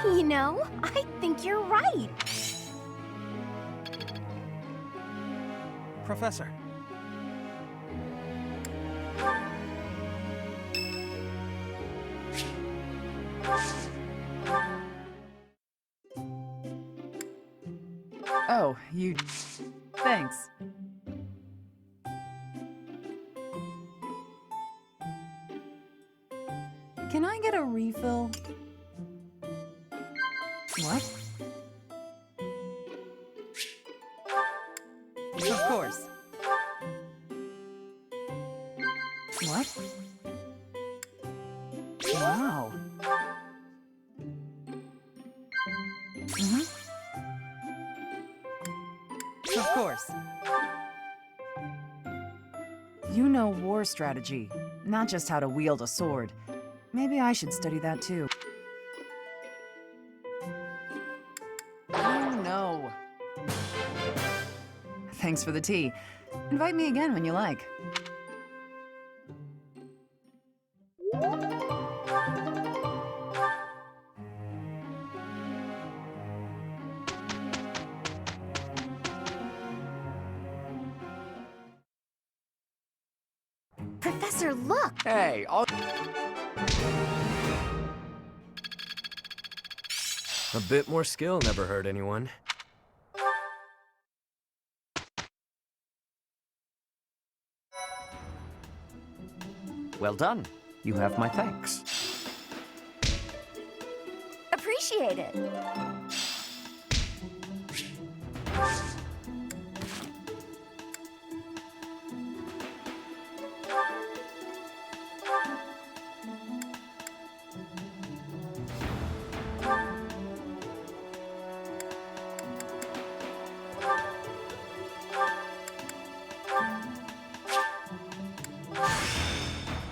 P: You know, I think you're right.
K: Professor.
D: Oh, you... Thanks. Can I get a refill? What? Of course. What? Wow. Mm-hmm. Of course. You know war strategy, not just how to wield a sword. Maybe I should study that too. Oh no. Thanks for the tea. Invite me again when you like.
C: Professor, look!
X: Hey, a bit more skill never hurt anyone.
F: Well done. You have my thanks.
A: Appreciate it.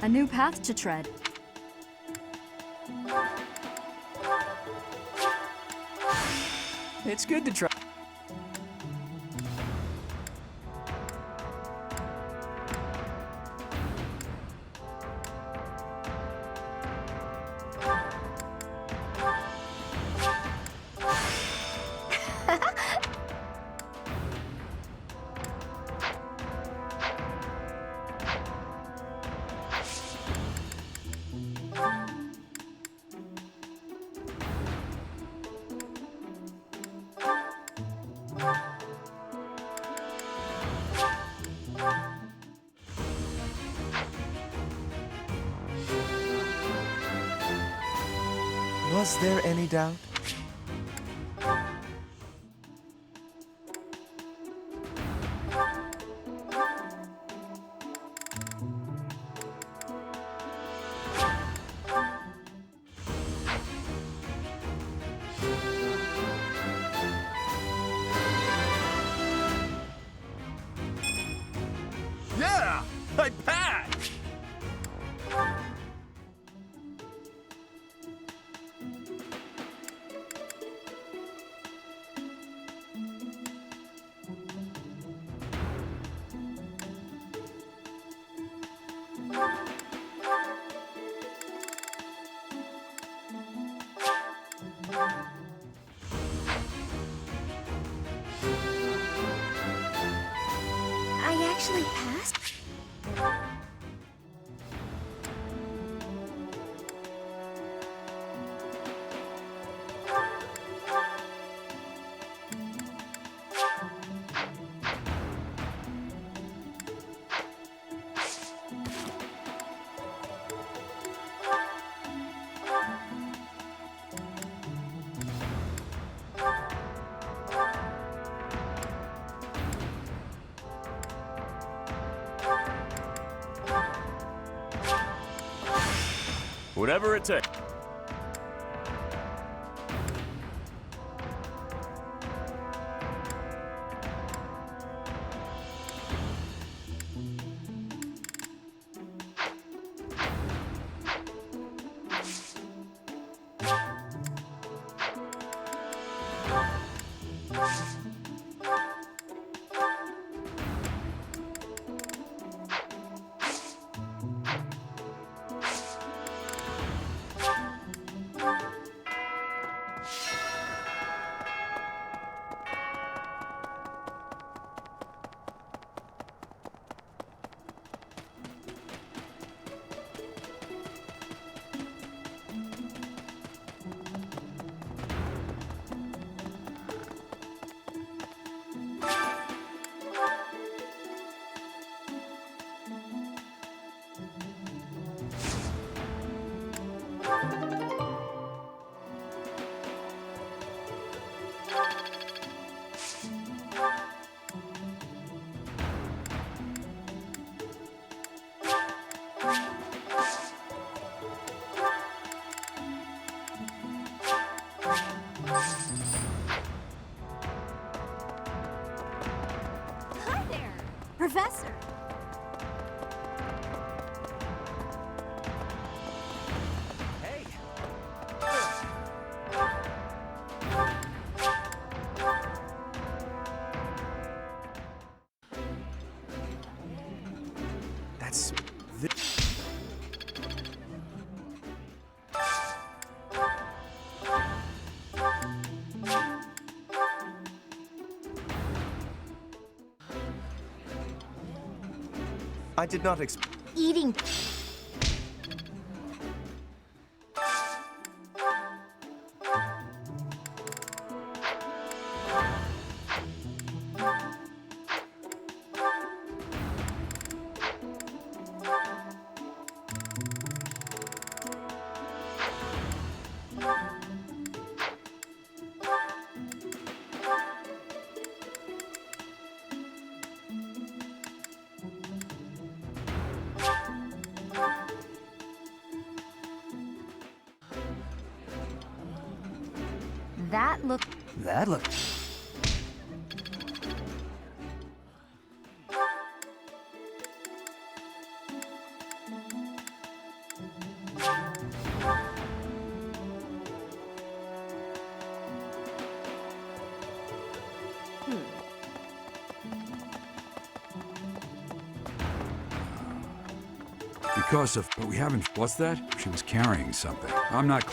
E: A new path to tread.
X: It's good to try.
M: Was there any doubt?
B: Yeah! I passed!
A: I actually passed?
S: Whatever it takes.
C: Professor!
X: Hey!
K: That's...
M: I did not expect...
C: Eating. That look.
X: That look.
L: Because of... But we haven't... What's that? She was carrying something. I'm not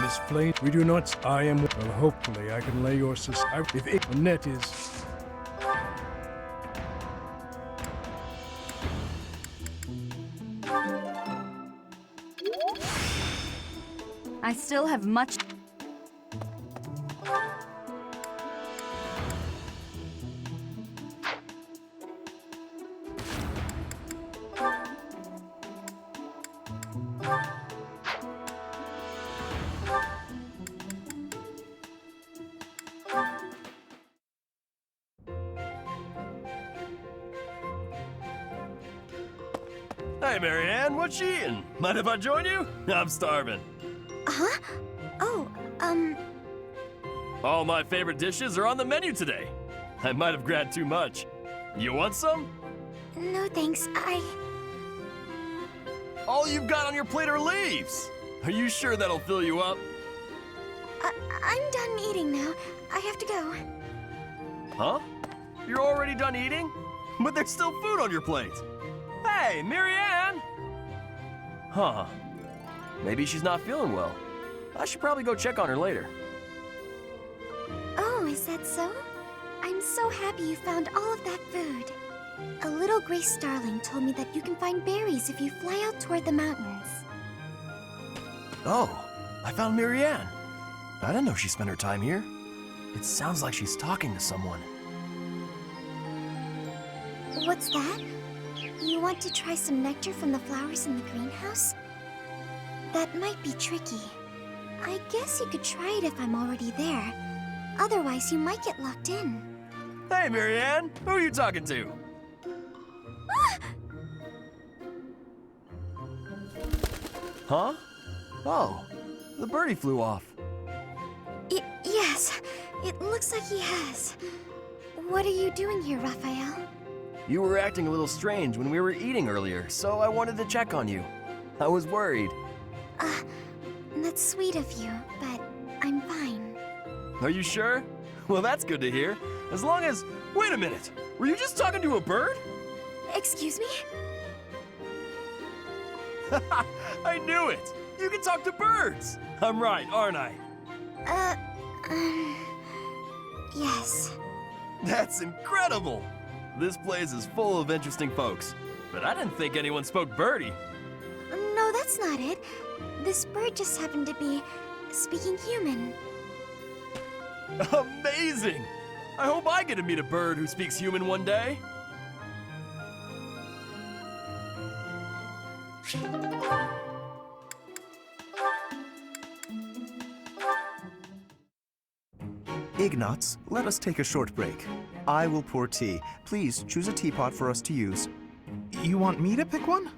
J: Miss Flayn, we do not... I am... Well, hopefully I can lay your if it... Net is...
E: I still have much.
S: Hey, Marianne, what you eating? Mind if I join you? I'm starving.
A: Huh? Oh,
S: All my favorite dishes are on the menu today. I might have grabbed too much. You want some?
A: no thanks.
S: All you've got on your plate are leaves. Are you sure that'll fill you up?
A: I'm done eating now. I have to go.
S: Huh? You're already done eating? But there's still food on your plate. Hey, Marianne! Huh. Maybe she's not feeling well. I should probably go check on her later.
A: Oh, is that so? I'm so happy you found all of that food. A little gray starling told me that you can find berries if you fly out toward the mountains.
S: Oh, I found Marianne. I didn't know she spent her time here. It sounds like she's talking to someone.
A: What's that? You want to try some nectar from the flowers in the greenhouse? That might be tricky. I guess you could try it if I'm already there. Otherwise, you might get locked in.
S: Hey, Marianne! Who are you talking to? Huh? Oh, the birdie flew off.
A: Yes, it looks like he has. What are you doing here, Raphael?
S: You were acting a little strange when we were eating earlier, so I wanted to check on you. I was worried.
A: That's sweet of you, but I'm fine.
S: Are you sure? Well, that's good to hear. As long as... Wait a minute! Were you just talking to a bird?
A: Excuse me?
S: I knew it! You can talk to birds! I'm right, aren't I?
A: Yes.
S: That's incredible! This place is full of interesting folks. But I didn't think anyone spoke birdie.
A: No, that's not it. This bird just happened to be speaking human.
S: Amazing! I hope I get to meet a bird who speaks human one day.
M: Ignatz, let us take a short break. I will pour tea. Please choose a teapot for us to use.
K: You want me to pick one?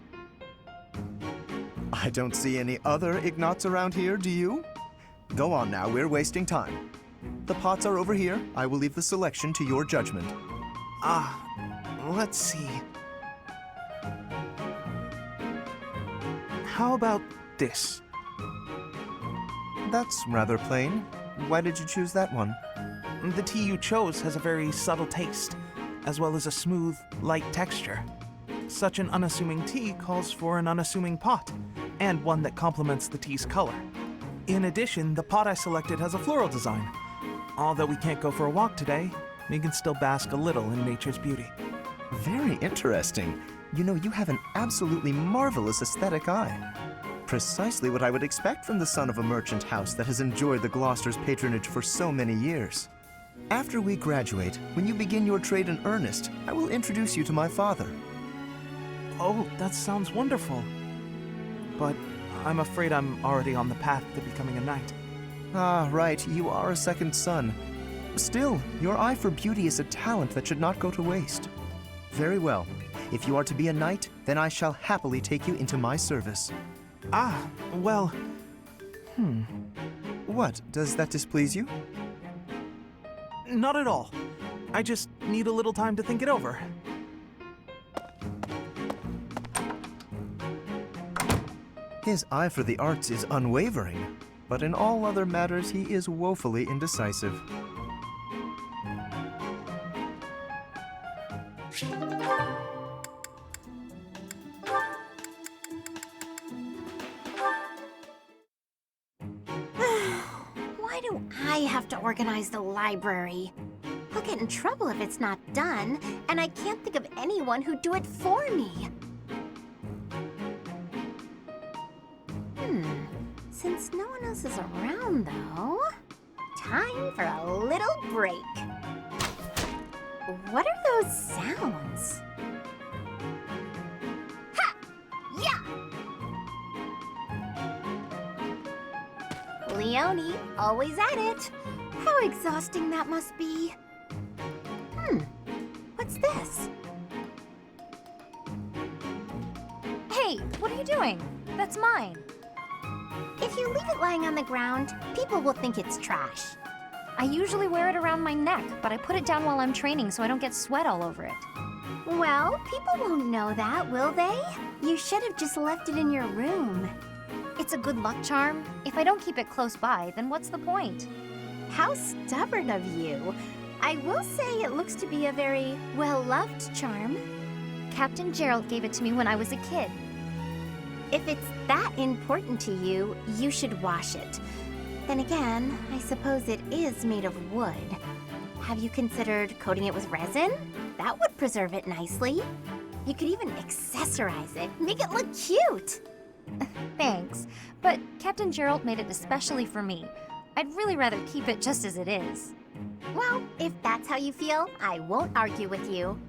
M: I don't see any other Ignats around here, do you? Go on now, we're wasting time. The pots are over here. I will leave the selection to your judgment.
K: Let's see. How about this?
M: That's rather plain. Why did you choose that one?
K: The tea you chose has a very subtle taste, as well as a smooth, light texture. Such an unassuming tea calls for an unassuming pot, and one that complements the tea's color. In addition, the pot I selected has a floral design. Although we can't go for a walk today, we can still bask a little in nature's beauty.
M: Very interesting. You know, you have an absolutely marvelous aesthetic eye. Precisely what I would expect from the son of a merchant house that has enjoyed the Gloucester's patronage for so many years. After we graduate, when you begin your trade in earnest, I will introduce you to my father.
K: Oh, that sounds wonderful. But I'm afraid I'm already on the path to becoming a knight.
M: Ah, right, you are a second son. Still, your eye for beauty is a talent that should not go to waste. Very well. If you are to be a knight, then I shall happily take you into my service.
K: Well...
M: What? Does that displease you?
K: Not at all. I just need a little time to think it over.
M: His eye for the arts is unwavering, but in all other matters he is woefully indecisive.
V: Why do I have to organize the library? I'll get in trouble if it's not done, and I can't think of anyone who'd do it for me. Since no one else is around, though, time for a little break. What are those sounds? Ha! Yeah! Leone, always at it. How exhausting that must be. What's this?
C: Hey, what are you doing? That's mine.
V: If you leave it lying on the ground, people will think it's trash.
C: I usually wear it around my neck, but I put it down while I'm training so I don't get sweat all over it.
V: Well, people won't know that, will they? You should have just left it in your room.
C: It's a good luck charm. If I don't keep it close by, then what's the point?
V: How stubborn of you. I will say it looks to be a very well-loved charm.
C: Captain Gerald gave it to me when I was a kid.
V: If it's that important to you, you should wash it. Then again, I suppose it is made of wood. Have you considered coating it with resin? That would preserve it nicely. You could even accessorize it, make it look cute.
C: Thanks, but Captain Gerald made it especially for me. I'd really rather keep it just as it is.
V: Well, if that's how you feel, I won't argue with you.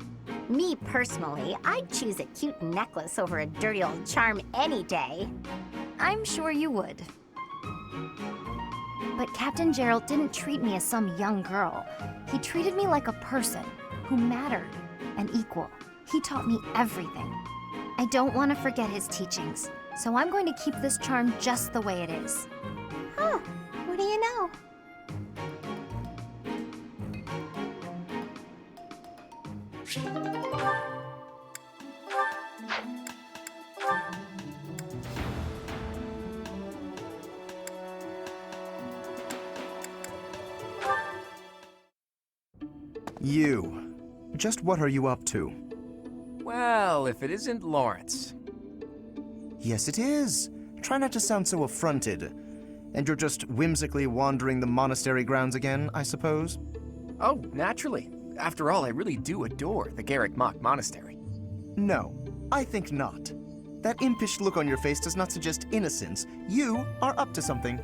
V: Me personally, I'd choose a cute necklace over a dirty old charm any day.
C: I'm sure you would. But Captain Gerald didn't treat me as some young girl. He treated me like a person who mattered and equal. He taught me everything. I don't want to forget his teachings, so I'm going to keep this charm just the way it is.
V: Huh, what do you know?
M: You. Just what are you up to?
X: Well, if it isn't Lawrence.
M: Yes, it is. Try not to sound so affronted. And you're just whimsically wandering the monastery grounds again, I suppose?
X: Oh, naturally. After all, I really do adore the Garrick Mock Monastery.
M: No, I think not. That impish look on your face does not suggest innocence. You are up to something.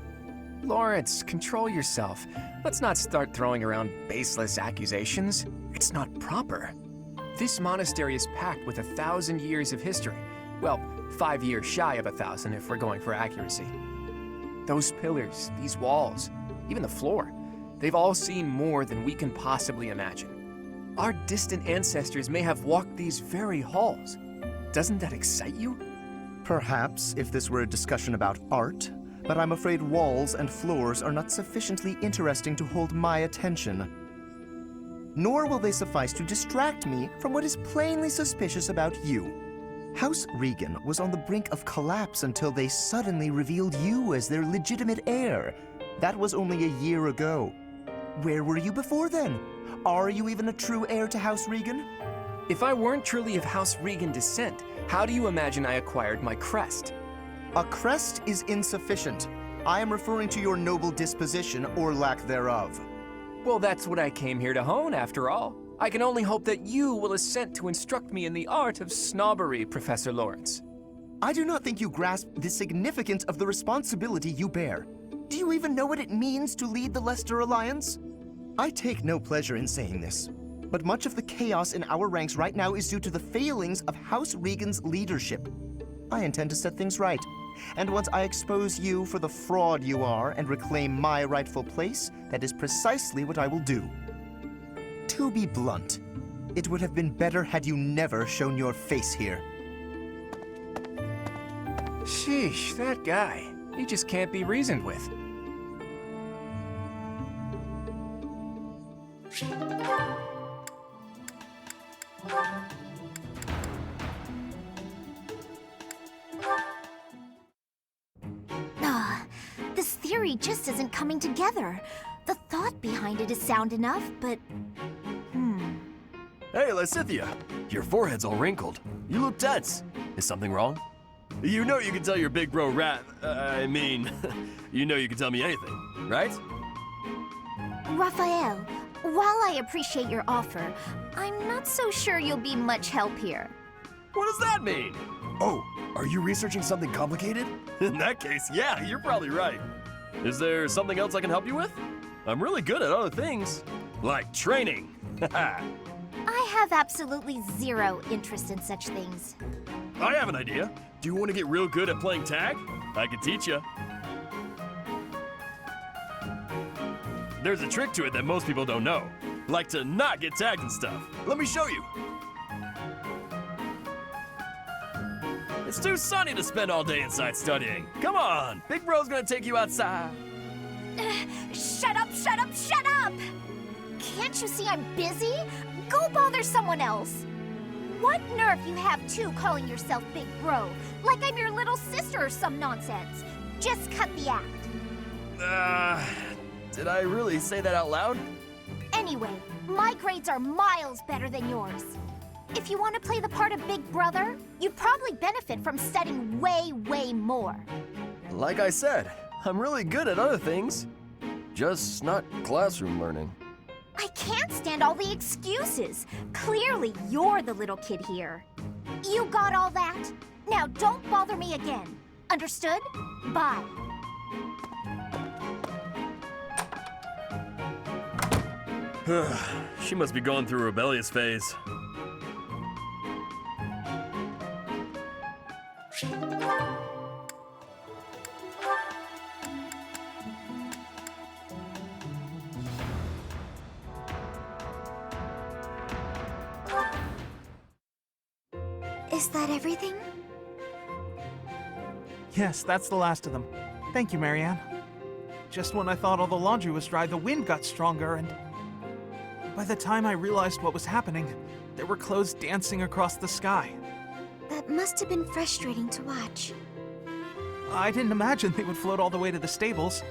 X: Lawrence, control yourself. Let's not start throwing around baseless accusations. It's not proper. This monastery is packed with 1,000 years of history. Well, 5 years shy of 1,000 if we're going for accuracy. Those pillars, these walls, even the floor, they've all seen more than we can possibly imagine. Our distant ancestors may have walked these very halls. Doesn't that excite you?
M: Perhaps if this were a discussion about art, but I'm afraid walls and floors are not sufficiently interesting to hold my attention. Nor will they suffice to distract me from what is plainly suspicious about you. House Regan was on the brink of collapse until they suddenly revealed you as their legitimate heir. That was only a year ago. Where were you before then? Are you even a true heir to House Regan?
X: If I weren't truly of House Regan descent, how do you imagine I acquired my crest?
M: A crest is insufficient. I am referring to your noble disposition or lack thereof.
X: Well, that's what I came here to hone, after all. I can only hope that you will assent to instruct me in the art of snobbery, Professor Lawrence.
M: I do not think you grasp the significance of the responsibility you bear. Do you even know what it means to lead the Leicester Alliance? I take no pleasure in saying this, but much of the chaos in our ranks right now is due to the failings of House Regan's leadership. I intend to set things right, and once I expose you for the fraud you are and reclaim my rightful place, that is precisely what I will do. To be blunt, it would have been better had you never shown your face here.
X: Sheesh, that guy. He just can't be reasoned with.
C: This theory just isn't coming together. The thought behind it is sound enough, but...
S: Hey, Lysithea, your forehead's all wrinkled. You look tense. Is something wrong? You know you can tell your big bro you know you can tell me anything, right?
C: Raphael, while I appreciate your offer, I'm not so sure you'll be much help here.
S: What does that mean? Oh, are you researching something complicated? In that case, yeah, you're probably right. Is there something else I can help you with? I'm really good at other things, like training.
C: I have absolutely zero interest in such things.
S: I have an idea. Do you want to get real good at playing tag? I can teach you. There's a trick to it that most people don't know, like to not get tagged and stuff. Let me show you. It's too sunny to spend all day inside studying. Come on, Big Bro's gonna take you outside.
C: Shut up, shut up, shut up! Can't you see I'm busy? Go bother someone else. What nerve you have, too, calling yourself Big Bro, like I'm your little sister or some nonsense. Just cut the act.
S: Did I really say that out loud?
C: Anyway, my grades are miles better than yours. If you want to play the part of Big Brother, you'd probably benefit from studying way, way more.
S: Like I said, I'm really good at other things. Just not classroom learning.
C: I can't stand all the excuses. Clearly, you're the little kid here. You got all that? Now don't bother me again. Understood? Bye.
S: She must be going through a rebellious phase.
C: Is that everything?
K: Yes, that's the last of them. Thank you, Marianne. Just when I thought all the laundry was dry, the wind got stronger, and by the time I realized what was happening, there were clothes dancing across the sky.
A: That must have been frustrating to watch.
K: I didn't imagine they would float all the way to the stables.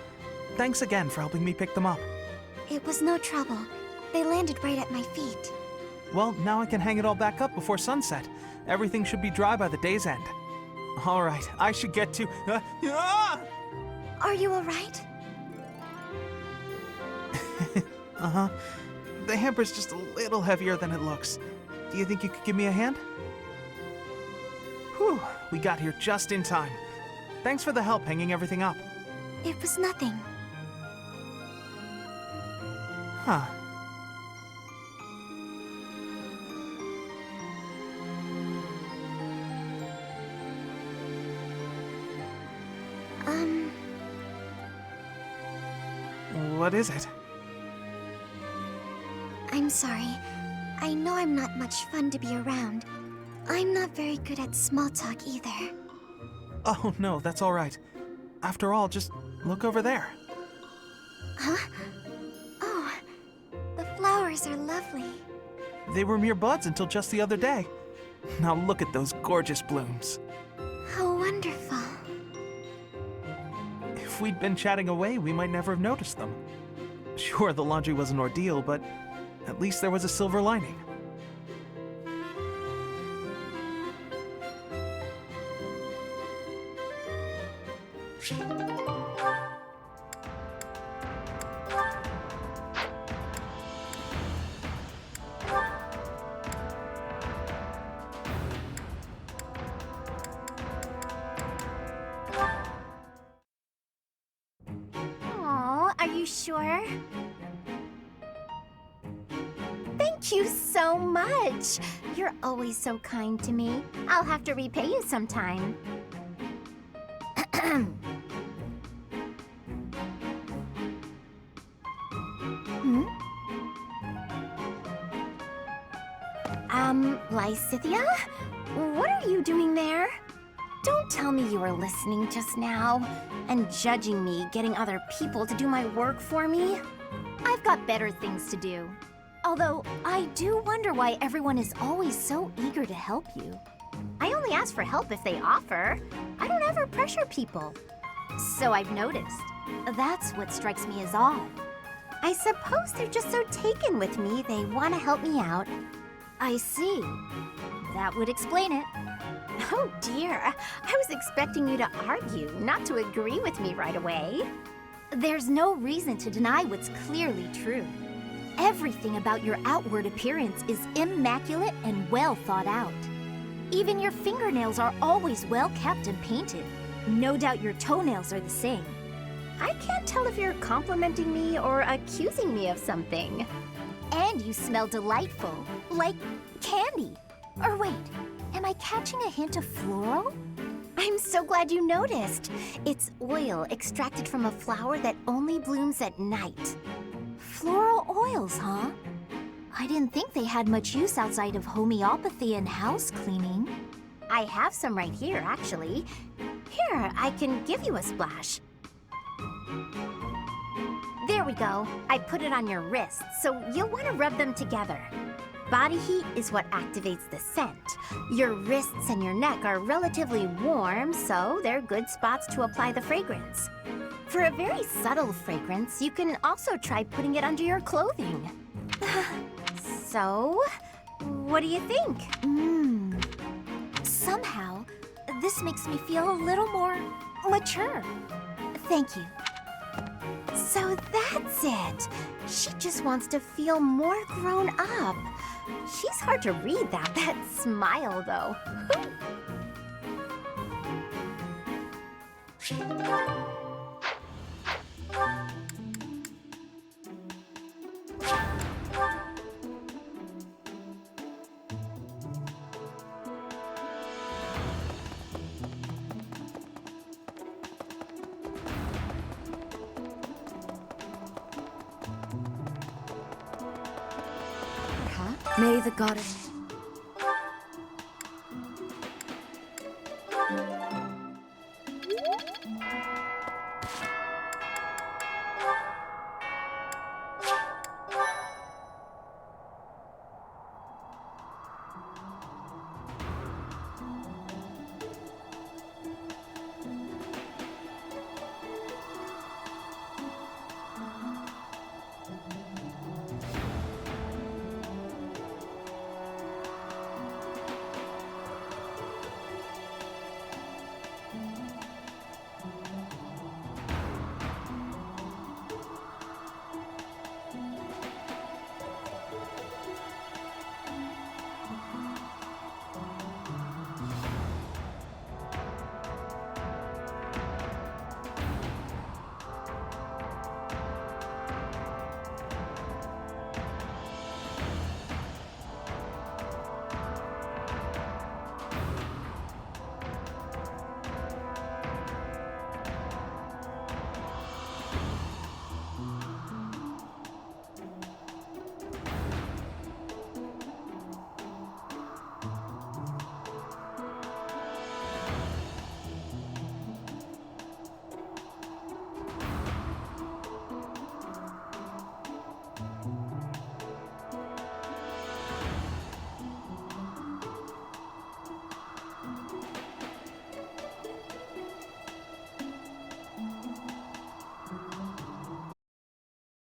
K: Thanks again for helping me pick them up.
A: It was no trouble. They landed right at my feet.
K: Well, now I can hang it all back up before sunset. Everything should be dry by the day's end. All right, I should get to...
A: Are you all right?
K: Uh-huh. The hamper's just a little heavier than it looks. Do you think you could give me a hand? Whew, we got here just in time. Thanks for the help hanging everything up.
A: It was nothing.
K: Huh.
A: What
K: is it?
A: I'm sorry.
V: I know I'm not much fun to be around. I'm not very good at small talk either.
K: Oh, no, that's all right. After all, just look over there.
V: Huh? Oh, the flowers are lovely.
K: They were mere buds until just the other day. Now look at those gorgeous blooms.
V: How wonderful.
K: If we'd been chatting away, we might never have noticed them. Sure, the laundry was an ordeal, but at least there was a silver lining.
V: Aw, are you sure? Thank you so much. You're always so kind to me. I'll have to repay you sometime. Hmm? Lysithia? What are you doing there? Don't tell me you were listening just now and judging me getting other people to do my work for me. I've got better things to do. Although, I do wonder why everyone is always so eager to help you. I only ask for help if they offer. I don't ever pressure people. So I've noticed. That's what strikes me as odd. I suppose they're just so taken with me they want to help me out. I see. That would explain it. Oh dear, I was expecting you to argue, not to agree with me right away. There's no reason to deny what's clearly true. Everything about your outward appearance is immaculate and well thought out. Even your fingernails are always well kept and painted. No doubt your toenails are the same. I can't tell if you're complimenting me or accusing me of something. And you smell delightful, like candy. Or wait, am I catching a hint of floral? I'm so glad you noticed. It's oil extracted from a flower that only blooms at night. Floral oils, huh? I didn't think they had much use outside of homeopathy and house cleaning. I have some right here, actually. Here, I can give you a splash. There we go. I put it on your wrists, so you'll want to rub them together. Body heat is what activates the scent. Your wrists and your neck are relatively warm, so they're good spots to apply the fragrance. For a very subtle fragrance, you can also try putting it under your clothing. So, what do you think? Somehow, this makes me feel a little more mature. Thank you. So that's it. She just wants to feel more grown up. She's hard to read that smile, though.
G: May the goddess...